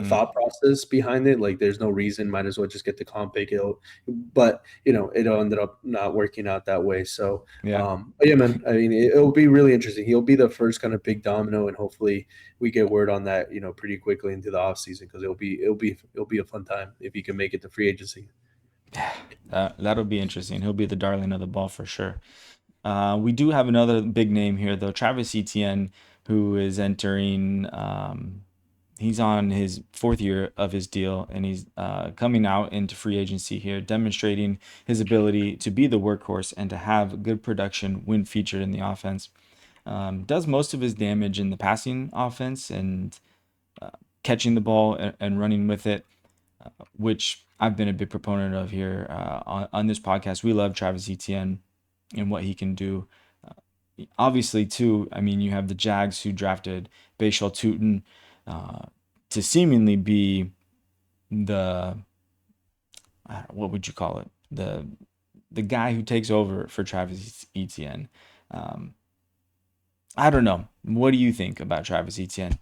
thought process behind it. Like, there's no reason, might as well just get the comp pick. But it ended up not working out that way. So Yeah. but yeah, man, I mean, it'll be really interesting. He'll be the first kind of big domino, and hopefully we get word on that pretty quickly into the offseason, because it'll be a fun time if he can make it to free agency. That'll be interesting. He'll be the darling of the ball for sure. We do have another big name here, though, Travis Etienne, who is entering He's on his fourth year of his deal, and he's coming out into free agency here, demonstrating his ability to be the workhorse and to have good production when featured in the offense. Does most of his damage in the passing offense and catching the ball and running with it, which I've been a big proponent of here on this podcast. We love Travis Etienne and what he can do. Obviously, too, I mean, you have the Jags who drafted Bashal Tutin to seemingly be the, what would you call it? The guy who takes over for Travis Etienne. I don't know. What do you think about Travis Etienne?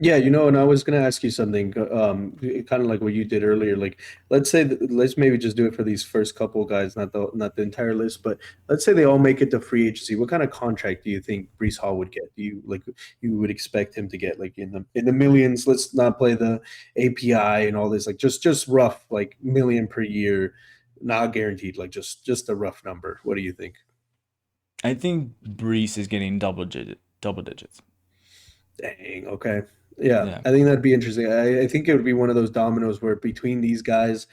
Yeah, and I was going to ask you something, kind of like what you did earlier. Like, let's maybe just do it for these first couple guys, not the entire list, but let's say they all make it to free agency. What kind of contract do you think Brees Hall would get? Do you would expect him to get like in the millions? Let's not play the API and all this, like just rough, like million per year, not guaranteed, like just a rough number. What do you think? I think Brees is getting double digits. Dang. Okay. Yeah, Yeah. I think that'd be interesting. I think it would be one of those dominoes where between these guys,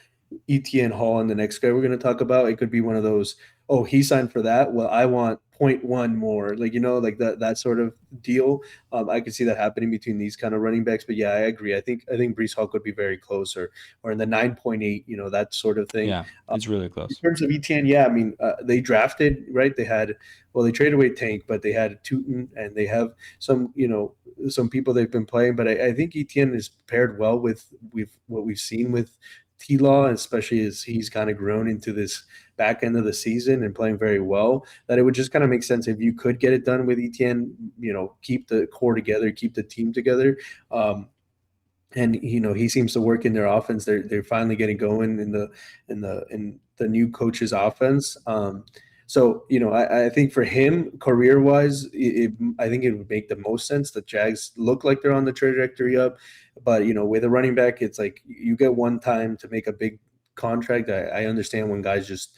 ETN Hall and the next guy we're going to talk about, it could be one of those. Oh, he signed for that. Well, I want point one more, like like that sort of deal. I could see that happening between these kind of running backs. But yeah, I agree. I think Brees Hall could be very close, or in the 9.8, that sort of thing. Yeah, it's really In close. terms of ETN, yeah, I mean, they drafted, right? They traded away Tank, but they had Tootin, and they have some people they've been playing. But I think ETN is paired well with what we've seen with T-Law, especially as he's kind of grown into this back end of the season and playing very well, that it would just kind of make sense if you could get it done with ETN, keep the core together, keep the team together. And he seems to work in their offense. They're finally getting going in the new coach's offense. So I think for him, career wise, I think it would make the most sense. The Jags look like they're on the trajectory up, but with a running back, it's like you get one time to make a big contract. I understand when guys just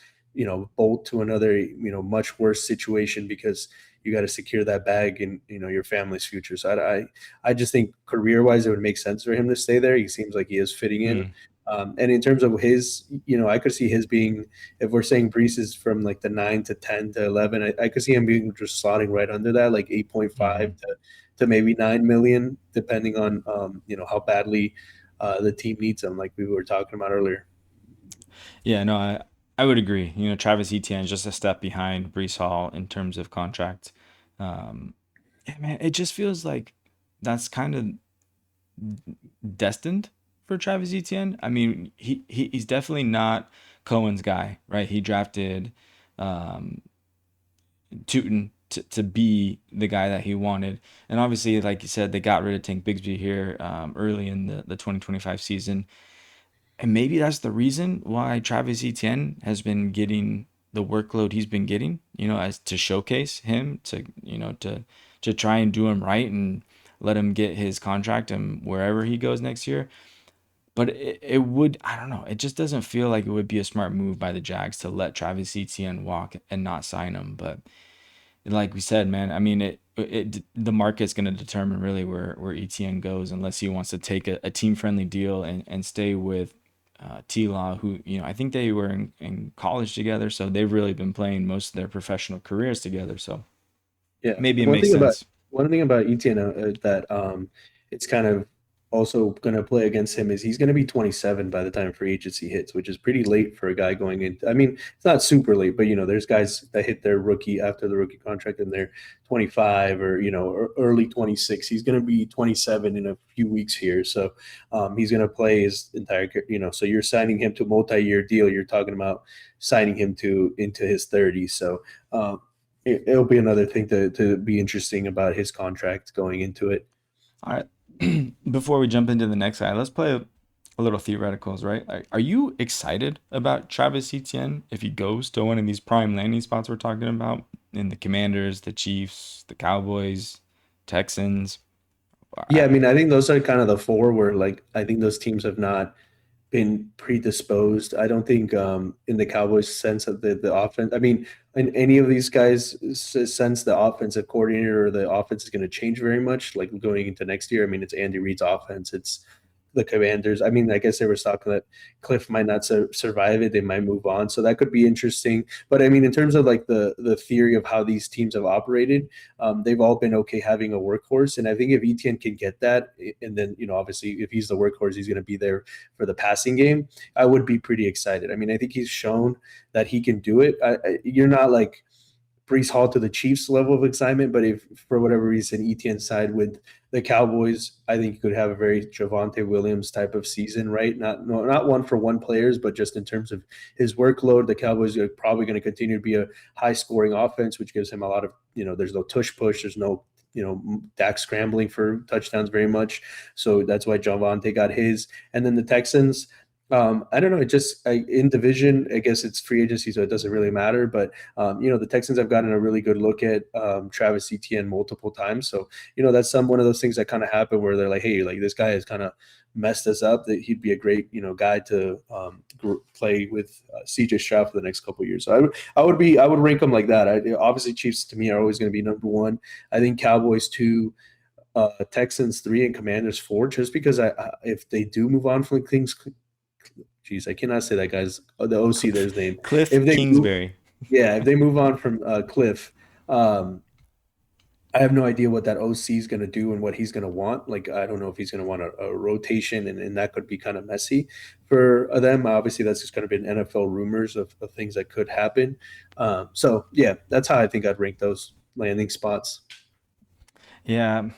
bolt to another much worse situation because you got to secure that bag and your family's future. So I just think career wise it would make sense for him to stay there. He seems like he is fitting in. Mm. And in terms of his, I could see his being, if we're saying Brees is from like the 9 to 10 to 11, I could see him being just slotting right under that, like 8.5 to maybe 9 million, depending on how badly the team needs him, like we were talking about earlier. Yeah, no, I would agree. Travis Etienne is just a step behind Brees Hall in terms of contract. Yeah, man, it just feels like that's kind of destined for Travis Etienne. I mean, he's definitely not Cohen's guy, right? He drafted um, Tootin to be the guy that he wanted. And obviously, like you said, they got rid of Tank Bigsby here early in the 2025 season. And maybe that's the reason why Travis Etienne has been getting the workload he's been getting, as to showcase him, to try and do him right and let him get his contract and wherever he goes next year. But it would, I don't know, it just doesn't feel like it would be a smart move by the Jags to let Travis Etienne walk and not sign him. But like we said, man, I mean, the market's going to determine really where Etienne goes unless he wants to take a team-friendly deal and stay with T-Law, who, I think they were in college together, so they've really been playing most of their professional careers together. So Yeah. maybe it One makes thing about sense. one thing about Etienne that it's kind of also going to play against him is he's going to be 27 by the time free agency hits, which is pretty late for a guy going in. I mean, it's not super late, but there's guys that hit their rookie after the rookie contract and they're 25 or early 26. He's going to be 27 in a few weeks here, so he's going to play his entire. So you're signing him to a multi-year deal. You're talking about signing him into his 30s. So. It'll be another thing to be interesting about his contract going into it. All right. Before we jump into the next guy, let's play a little theoreticals, right? Are you excited about Travis Etienne if he goes to one of these prime landing spots we're talking about in the Commanders, the Chiefs, the Cowboys, Texans? Yeah, I mean, I think those are kind of the four where, like, I think those teams have not been predisposed. I don't think in the Cowboys' sense of the offense. I mean, in any of these guys' sense, the offensive coordinator or the offense is going to change very much. Like going into next year, I mean, it's Andy Reid's offense. It's the Commanders. I mean, I guess they were talking that Cliff might not survive it; they might move on. So that could be interesting. But I mean, in terms of like the theory of how these teams have operated, they've all been okay having a workhorse. And I think if Etienne can get that, and then obviously if he's the workhorse, he's going to be there for the passing game. I would be pretty excited. I mean, I think he's shown that he can do it. You're not like Brees Hall to the Chiefs level of excitement, but if for whatever reason Etienne side with the Cowboys, I think you could have a very Javonte Williams type of season, right? Not one for one players, but just in terms of his workload, the Cowboys are probably going to continue to be a high scoring offense, which gives him a lot of there's no tush push, there's no Dak scrambling for touchdowns very much. So that's why Javonte got his. And then the Texans, I don't know. It just in division, I guess it's free agency, so it doesn't really matter. But the Texans have gotten a really good look at Travis Etienne multiple times. So that's one of those things that kind of happen where they're like, hey, like this guy has kind of messed us up. That he'd be a great guy to play with CJ Stroud for the next couple of years. So I would rank them like that. Obviously, Chiefs to me are always going to be number one. I think Cowboys 2. Texans 3 and Commanders 4. Just because if they do move on from things. Jeez, I cannot say that guy's the OC. There's name Cliff if they Kingsbury. if they move on from Cliff, I have no idea what that OC is going to do and what he's going to want. Like I don't know if he's going to want a rotation, and that could be kind of messy for them. Obviously, that's just going to be an NFL rumors of things that could happen. So yeah, that's how I think I'd rank those landing spots. Yeah,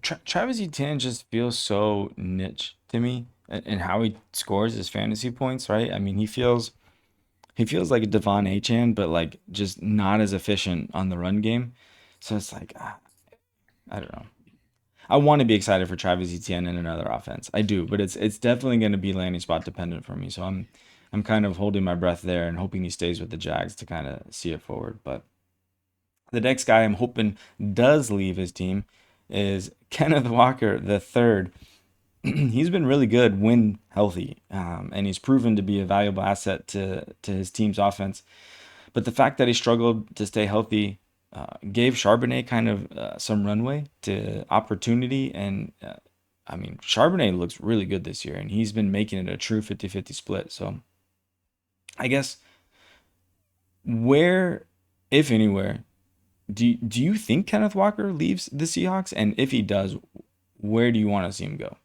Travis Etienne just feels so niche to me, and how he scores his fantasy points. Right? I mean, he feels like a Devon Achane, but like just not as efficient on the run game. So it's like I don't know. I want to be excited for Travis Etienne in another offense. I do, but it's definitely going to be landing spot dependent for me. So I'm kind of holding my breath there and hoping he stays with the Jags to kind of see it forward. But the next guy I'm hoping does leave his team is Kenneth Walker the third. He's been really good when healthy, and he's proven to be a valuable asset to his team's offense. But the fact that he struggled to stay healthy gave Charbonnet kind of some runway to opportunity. And I mean, Charbonnet looks really good this year, and he's been making it a true 50-50 split. So I guess where, if anywhere, do you think Kenneth Walker leaves the Seahawks? And if he does, where do you want to see him go?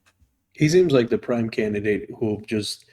He seems like the prime candidate who'll just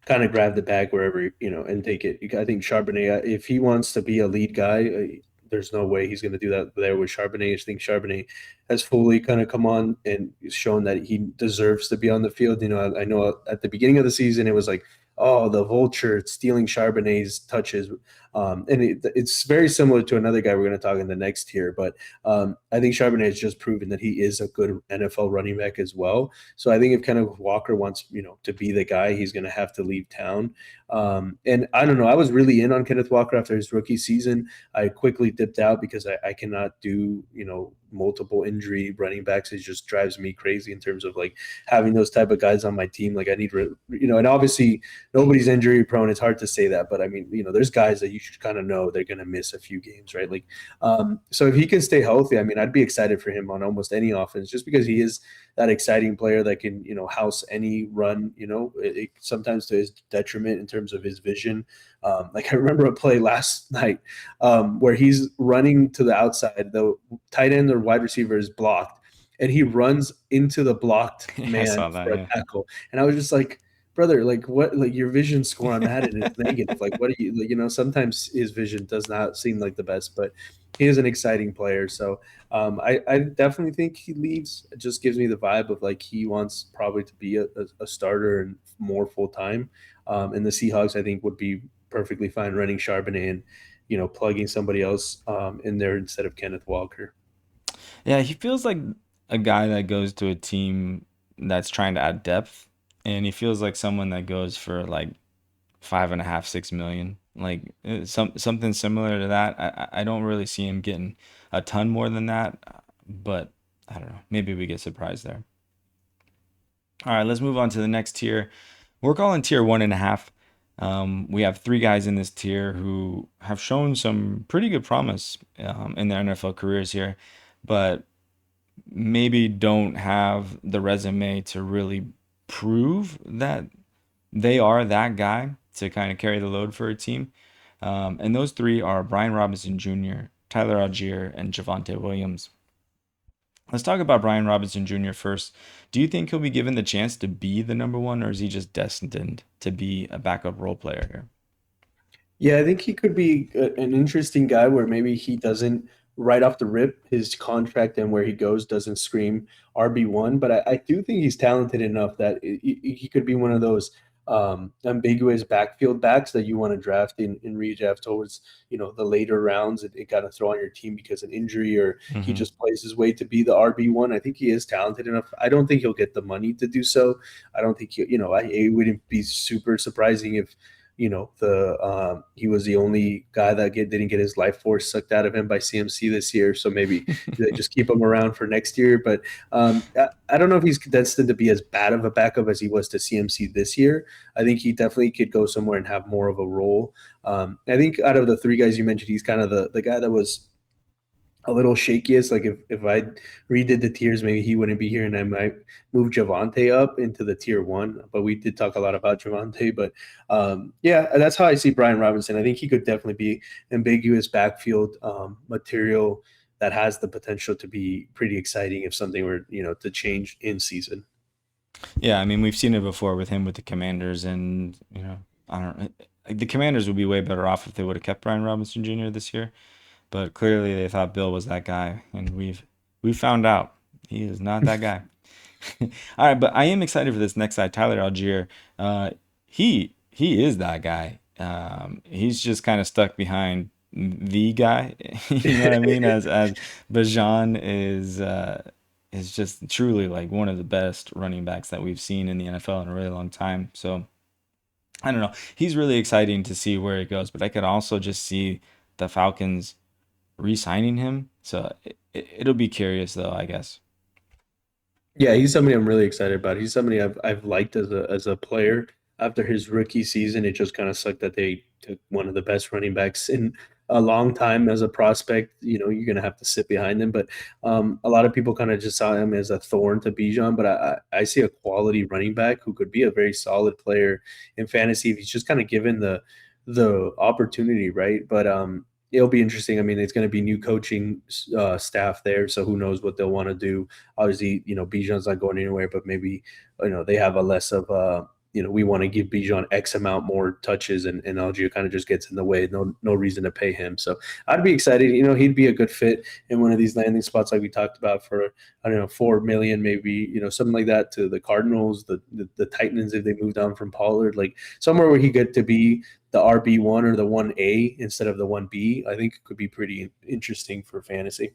kind of grab the bag wherever and take it. I think Charbonnet, if he wants to be a lead guy, there's no way he's going to do that there with Charbonnet. I think Charbonnet has fully kind of come on and shown that he deserves to be on the field. I know at the beginning of the season it was like, oh, the vulture stealing Charbonnet's touches. And it's very similar to another guy we're going to talk in the next tier. But I think Charbonnet has just proven that he is a good NFL running back as well. So I think if Kenneth Walker wants, to be the guy, he's going to have to leave town. And I don't know. I was really in on Kenneth Walker after his rookie season. I quickly dipped out because I cannot do, multiple injury running backs. It just drives me crazy in terms of like having those type of guys on my team. Like I need, and obviously nobody's injury prone. It's hard to say that, but I mean, there's guys that you should kind of know they're going to miss a few games, right? Like, so if he can stay healthy, I mean, I'd be excited for him on almost any offense, just because he is that exciting player that can, house any run, sometimes to his detriment in terms of his vision. Like I remember a play last night where he's running to the outside, the tight end or wide receiver is blocked, and he runs into the blocked man for a tackle. And I was just like, brother, like what, like your vision score on that and it's negative. Like what are you, sometimes his vision does not seem like the best, but he is an exciting player. So I definitely think he leaves. It just gives me the vibe of like he wants probably to be a starter and more full time. And the Seahawks, I think, would be perfectly fine running Charbonnet and, plugging somebody else in there instead of Kenneth Walker. Yeah, he feels like a guy that goes to a team that's trying to add depth, and he feels like someone that goes for like 5.5, 6 million, like something similar to that. I don't really see him getting a ton more than that, but I don't know. Maybe we get surprised there. All right, let's move on to the next tier. We're calling tier 1.5. We have 3 guys in this tier who have shown some pretty good promise in their NFL careers here, but maybe don't have the resume to really prove that they are that guy to kind of carry the load for a team. And those 3 are Brian Robinson Jr., Tyler Algier, and Javonte Williams. Let's talk about Brian Robinson Jr. first. Do you think he'll be given the chance to be the number 1, or is he just destined to be a backup role player here? Yeah, I think he could be an interesting guy where maybe he doesn't right off the rip, his contract and where he goes doesn't scream RB1, but I do think he's talented enough that he could be one of those ambiguous backfield backs that you want to draft in redraft towards, the later rounds and got to throw on your team because of an injury or he Hmm. just plays his way to be the RB1. I think he is talented enough. I don't think he'll get the money to do so. I don't think it wouldn't be super surprising if the he was the only guy that didn't get his life force sucked out of him by CMC this year. So maybe they just keep him around for next year. But I don't know if he's destined to be as bad of a backup as he was to CMC this year. I think he definitely could go somewhere and have more of a role. I think out of the 3 guys you mentioned, he's kind of the guy that was a little shakiest. Like if I redid the tiers, maybe he wouldn't be here, and I might move Javante up into the tier 1. But we did talk a lot about Javante. But yeah, that's how I see Brian Robinson. I think he could definitely be ambiguous backfield material that has the potential to be pretty exciting if something were to change in season. Yeah, I mean, we've seen it before with him with the Commanders, and I don't. Like, the Commanders would be way better off if they would have kept Brian Robinson Jr. this year, but clearly they thought Bill was that guy, and we found out he is not that guy. All right, but I am excited for this next guy, Tyler Algier. He is that guy. He's just kind of stuck behind the guy. You know what I mean? As Bajan is just truly like one of the best running backs that we've seen in the NFL in a really long time. So I don't know. He's really exciting to see where it goes, but I could also just see the Falcons re-signing him. So it'll be curious though, I guess. Yeah, he's somebody I'm really excited about. He's somebody I've liked as a player. After his rookie season, it just kind of sucked that they took one of the best running backs in a long time as a prospect. You're gonna have to sit behind him, but a lot of people kind of just saw him as a thorn to Bijan. But I see a quality running back who could be a very solid player in fantasy if he's just kind of given the opportunity, right? But it'll be interesting. I mean, it's going to be new coaching staff there, so who knows what they'll want to do. Obviously, Bijan's not going anywhere, but maybe they have a less of we want to give Bijan X amount more touches, and Algier kind of just gets in the way. No reason to pay him. So I'd be excited. He'd be a good fit in one of these landing spots like we talked about for I don't know 4 million maybe something like that to the Cardinals, the Titans if they moved on from Pollard, like somewhere where he get to be the RB1 or the 1A instead of the 1B. I think it could be pretty interesting for fantasy.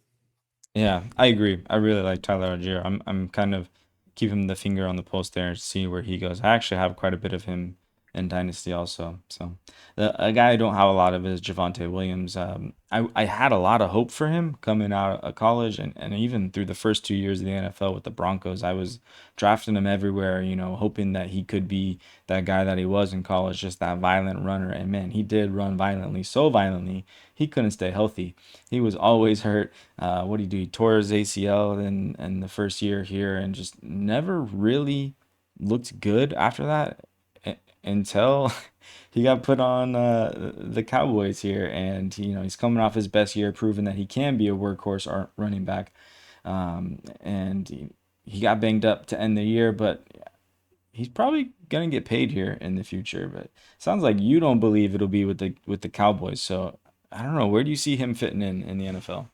Yeah, I agree. I really like Tyler Algier. I'm kind of keeping the finger on the pulse there and see where he goes. I actually have quite a bit of him in Dynasty also. So a guy I don't have a lot of is Javonte Williams. I had a lot of hope for him coming out of college and even through the first 2 years of the NFL with the Broncos. I was drafting him everywhere, hoping that he could be that guy that he was in college, just that violent runner. And man, he did run violently, so violently, he couldn't stay healthy. He was always hurt. What did he do? He tore his ACL in the first year here and just never really looked good after that until he got put on the Cowboys here, and he's coming off his best year, proving that he can be a workhorse running back. And he got banged up to end the year, but he's probably gonna get paid here in the future. But sounds like you don't believe it'll be with the Cowboys. So I don't know. Where do you see him fitting in the NFL?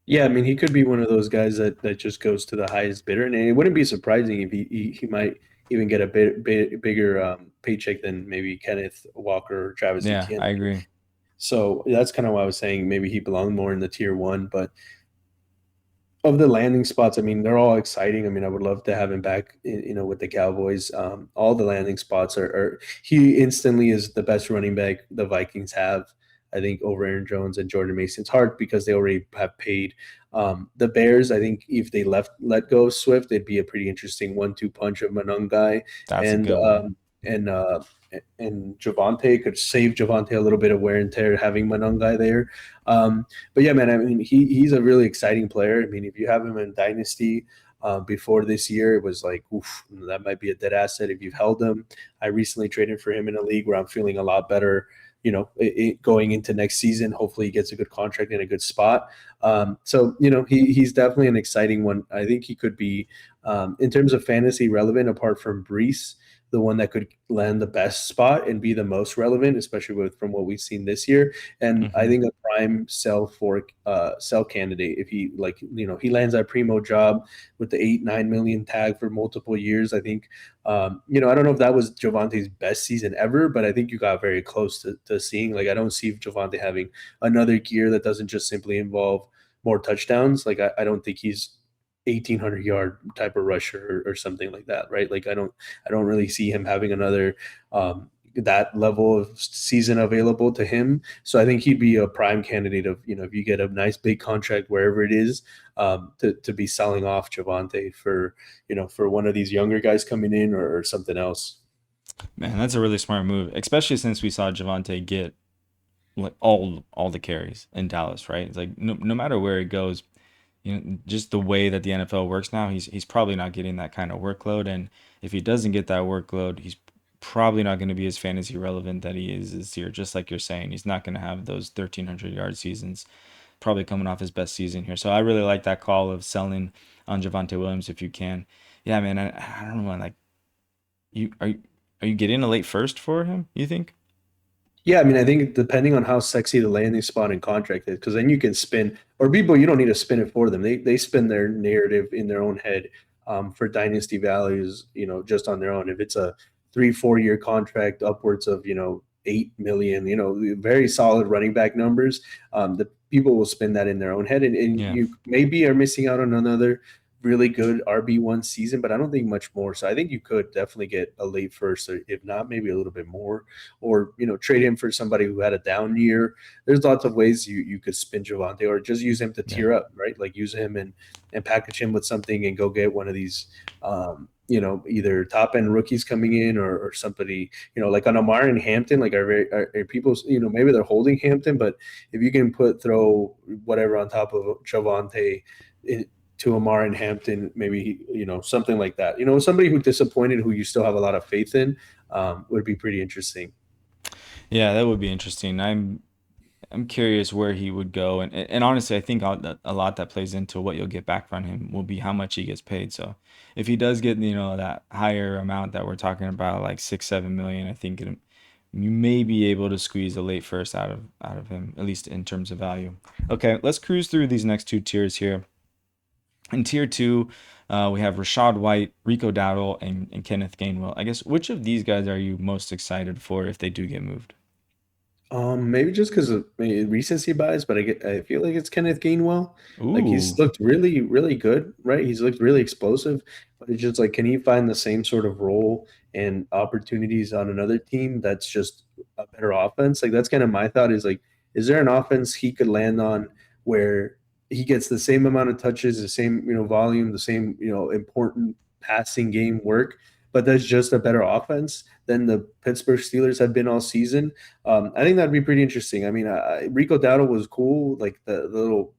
Yeah, I mean, he could be one of those guys that just goes to the highest bidder, and it wouldn't be surprising if he might even get a bigger paycheck than maybe Kenneth Walker or Travis Yeah, Etienne. I agree. So that's kind of why I was saying maybe he belonged more in the tier 1. But of the landing spots, I mean, they're all exciting. I mean, I would love to have him back, with the Cowboys. All the landing spots he instantly is the best running back the Vikings have, I think, over Aaron Jones and Jordan Mason. It's hard because they already have paid. The Bears, I think if they let go of Swift, it'd be a pretty interesting 1-2 punch of Manung guy. That's a And good one. and Javante could save Javante a little bit of wear and tear having Monongai there. But yeah, man, I mean, he's a really exciting player. I mean, if you have him in Dynasty before this year, it was like, oof, that might be a dead asset if you've held him. I recently traded for him in a league where I'm feeling a lot better, going into next season. Hopefully he gets a good contract in a good spot. So, he's definitely an exciting one. I think he could be, in terms of fantasy relevant, apart from Brees, the one that could land the best spot and be the most relevant, especially from what we've seen this year. And I think a prime sell candidate, if he lands that primo job with the 8-9 million tag for multiple years. I think, I don't know if that was Javante's best season ever, but I think you got very close to seeing. Like, I don't see Javante having another gear that doesn't just simply involve more touchdowns. Like, I don't think he's 1,800-yard type of rusher or something like that, right? Like, I don't really see him having another that level of season available to him. So I think he'd be a prime candidate of, if you get a nice big contract wherever it is, to be selling off Javante for one of these younger guys coming in or something else. Man, that's a really smart move, especially since we saw Javante get like all the carries in Dallas, right? It's like no matter where it goes, just the way that the NFL works now, he's probably not getting that kind of workload. And if he doesn't get that workload, he's probably not going to be as fantasy relevant that he is this year. Just like you're saying, he's not going to have those 1,300-yard seasons, probably coming off his best season here. So I really like that call of selling on Javante Williams if you can. Yeah, man, I don't know, like, are you getting a late first for him, you think? Yeah, I mean, I think depending on how sexy the landing spot and contract is, because then you can spin, or people, you don't need to spin it for them. They spin their narrative in their own head, for dynasty values, just on their own. If it's a 3-4 year contract, upwards of 8 million, very solid running back numbers, the people will spin that in their own head, and Yeah. you maybe are missing out on another really good RB1 season, but I don't think much more. So I think you could definitely get a late first, or if not, maybe a little bit more, or trade him for somebody who had a down year. There's lots of ways you could spin Javante, or just use him to tier up, right? Like, use him and package him with something and go get one of these either top end rookies coming in, or somebody, like on Amar and Hampton. Like, are people, maybe they're holding Hampton, but if you can throw whatever on top of Javante to Amar and Hampton, maybe, something like that. Somebody who disappointed, who you still have a lot of faith in, would be pretty interesting. Yeah, that would be interesting. I'm curious where he would go, and honestly, I think a lot that plays into what you'll get back from him will be how much he gets paid. So if he does get that higher amount that we're talking about, like 6-7 million, I think you may be able to squeeze a late first out of him, at least in terms of value. Okay, let's cruise through these next two tiers here. In tier 2, we have Rachaad White, Rico Dowdle, and Kenneth Gainwell. I guess, which of these guys are you most excited for if they do get moved? Maybe just because of recency bias, but I feel like it's Kenneth Gainwell. Like, he's Ooh, looked really, really good, right? He's looked really explosive, but it's just like, can he find the same sort of role and opportunities on another team that's just a better offense? Like, that's kind of my thought, is like, is there an offense he could land on where he gets the same amount of touches, the same, volume, the same, important passing game work, but that's just a better offense than the Pittsburgh Steelers have been all season? I think that'd be pretty interesting. I mean, Rico Dowdle was cool, like the little,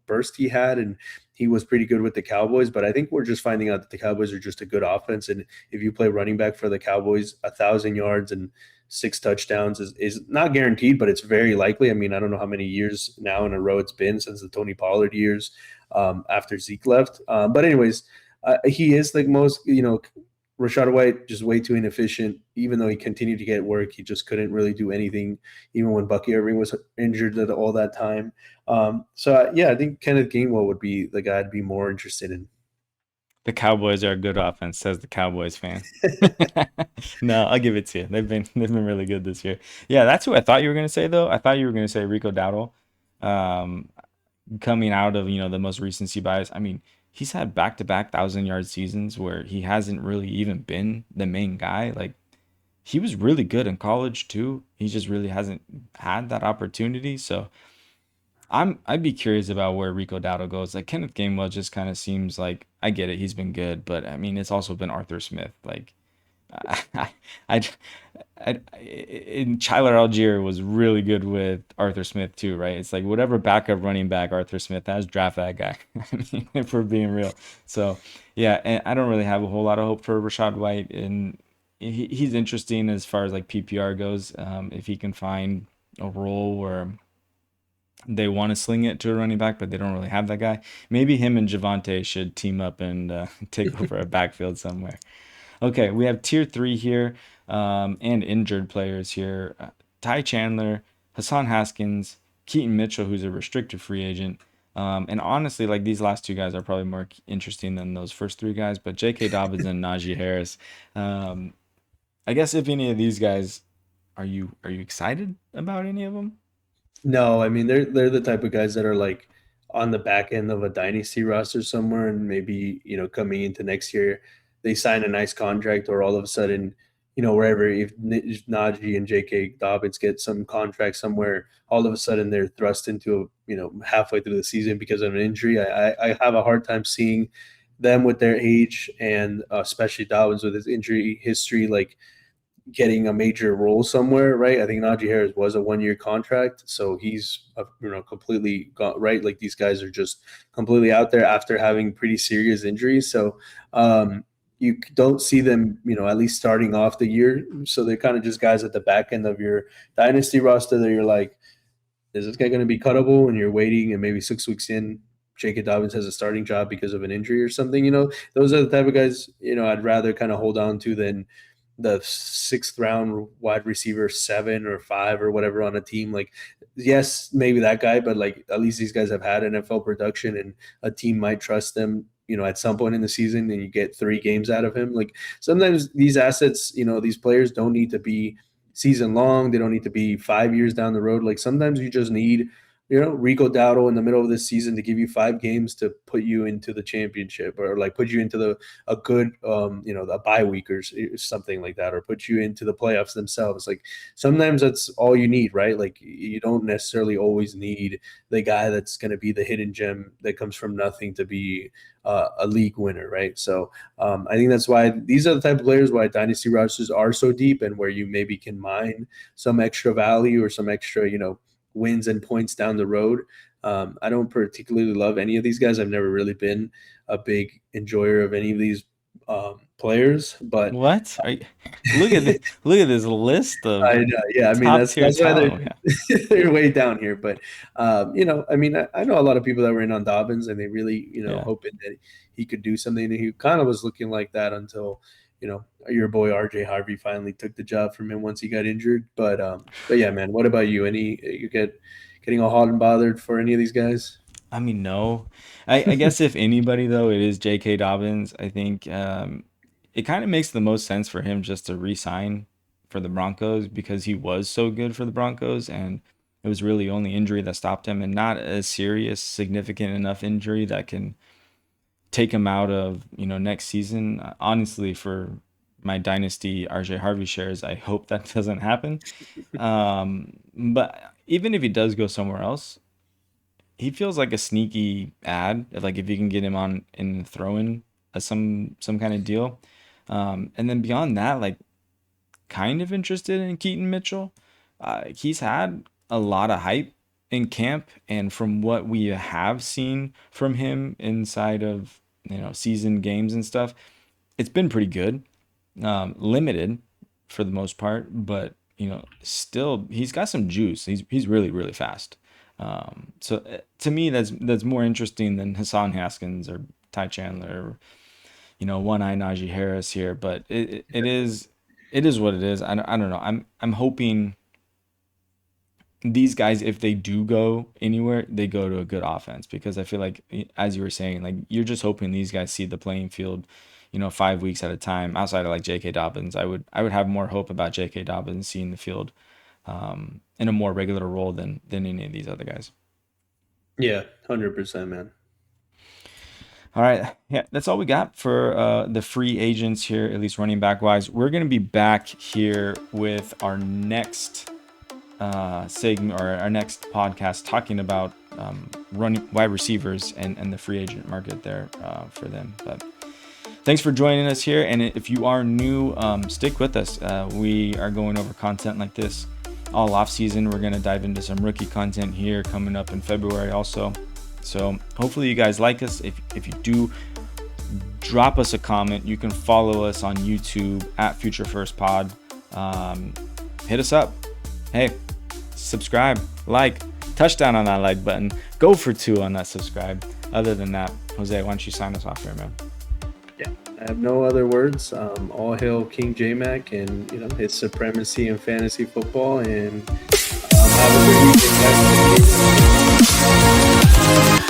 burst he had, and he was pretty good with the Cowboys. But I think we're just finding out that the Cowboys are just a good offense, and if you play running back for the Cowboys, 1,000 yards and 6 touchdowns is not guaranteed, but it's very likely. I mean, I don't know how many years now in a row it's been since the Tony Pollard years, after Zeke left. But anyways, he is the most, Rachaad White, just way too inefficient. Even though he continued to get work, he just couldn't really do anything, even when Bucky Irving was injured all that time. Yeah, I think Kenneth Gainwell would be the guy I'd be more interested in. the Cowboys are a good offense, says the Cowboys fan. No, I'll give it to you. They've been really good this year. Yeah, that's who I thought you were gonna say though. I thought you were gonna say Rico Dowdle. Um, Coming out of the most recency bias. I mean, he's had back-to-back 1,000-yard seasons where he hasn't really even been the main guy. Like, he was really good in college too. He just really hasn't had that opportunity. So I'd be curious about where Rico Dowdle goes. Like, Kenneth Gainwell just kind of seems like, I get it, he's been good, but I mean, it's also been Arthur Smith. Like, I, I, and Tyler Algier was really good with Arthur Smith too, right? It's like whatever backup running back Arthur Smith has, draft that guy. I mean, if we're being real. So yeah, and I don't really have a whole lot of hope for Rashad White, and he's interesting as far as like PPR goes. If he can find a role where they want to sling it to a running back, but they don't really have that guy. Maybe him and Javante should team up and take over a backfield somewhere. Okay, we have tier 3 here, and injured players here. Ty Chandler, Hassan Haskins, Keaton Mitchell, who's a restricted free agent. And honestly, like these last two guys are probably more interesting than those first three guys, but J.K. Dobbins and Najee Harris. I guess if any of these guys, are you excited about any of them? No, I mean they're the type of guys that are like on the back end of a dynasty roster somewhere, and maybe coming into next year they sign a nice contract, or all of a sudden wherever if Najee and J.K. Dobbins get some contract somewhere, all of a sudden they're thrust into halfway through the season because of an injury. I have a hard time seeing them with their age, and especially Dobbins with his injury history, like getting a major role somewhere, right? I think Najee Harris was a 1-year contract, so he's completely got right. Like these guys are just completely out there after having pretty serious injuries, so you don't see them, at least starting off the year. So they're kind of just guys at the back end of your dynasty roster that you're like, is this guy going to be cuttable? And you're waiting, and maybe 6 weeks in, J.K. Dobbins has a starting job because of an injury or something. Those are the type of guys I'd rather kind of hold on to than the 6th round wide receiver 7 or 5 or whatever on a team. Like, yes, maybe that guy, but like at least these guys have had NFL production, and a team might trust them at some point in the season, and you get 3 games out of him. Like sometimes these assets, these players don't need to be season long. They don't need to be 5 years down the road. Like sometimes you just need Rico Dowdle in the middle of this season to give you 5 games to put you into the championship, or like put you into a good a bye week or something like that, or put you into the playoffs themselves. Like sometimes that's all you need, right? Like you don't necessarily always need the guy that's going to be the hidden gem that comes from nothing to be a league winner, right? So I think that's why these are the type of players why dynasty rosters are so deep, and where you maybe can mine some extra value or some extra wins and points down the road. I don't particularly love any of these guys. I've never really been a big enjoyer of any of these players, but What? Look at this list of I know, yeah. I mean, top that's tier that's why talent. Yeah. they're way down here. But I mean, I know a lot of people that were in on Dobbins, and they really Yeah. hoping that he could do something. And he kind of was looking like that until your boy RJ Harvey finally took the job from him once he got injured. But yeah, man. What about you? You getting all hot and bothered for any of these guys? I mean, no. I guess if anybody though, it is J.K. Dobbins. I think it kind of makes the most sense for him just to re-sign for the Broncos because he was so good for the Broncos, and it was really only injury that stopped him, and not a serious, significant enough injury that can take him out of next season. Honestly, for my dynasty RJ Harvey shares, I hope that doesn't happen. But even if he does go somewhere else, he feels like a sneaky ad. Like if you can get him on in the throw-in as some kind of deal. And then beyond that, like kind of interested in Keaton Mitchell. He's had a lot of hype in camp, and from what we have seen from him inside of season games and stuff, it's been pretty good. Limited for the most part, but still he's got some juice. He's really really fast. So to me, that's more interesting than Hassan Haskins or Ty Chandler, or One Eye Najee Harris here. But it is what it is. I don't know. I'm hoping these guys, if they do go anywhere, they go to a good offense, because I feel like, as you were saying, like you're just hoping these guys see the playing field 5 weeks at a time. Outside of like J.K. Dobbins, I would have more hope about J.K. Dobbins seeing the field in a more regular role than any of these other guys. Yeah, 100%, man. All right. Yeah, that's all we got for the free agents here, at least running back wise. We're going to be back here with our next segment, or our next podcast, talking about running wide receivers and the free agent market there for them. But thanks for joining us here. And if you are new, stick with us. We are going over content like this all off season. We're going to dive into some rookie content here coming up in February also. So hopefully you guys like us. If you do, drop us a comment. You can follow us on YouTube at Future First Pod. Hit us up. Hey, subscribe, like, touchdown on that like button. Go for 2 on that subscribe. Other than that, Jose, why don't you sign us off here, man? Yeah, I have no other words. All hail King Jmac and his supremacy in fantasy football. And have a good evening, guys.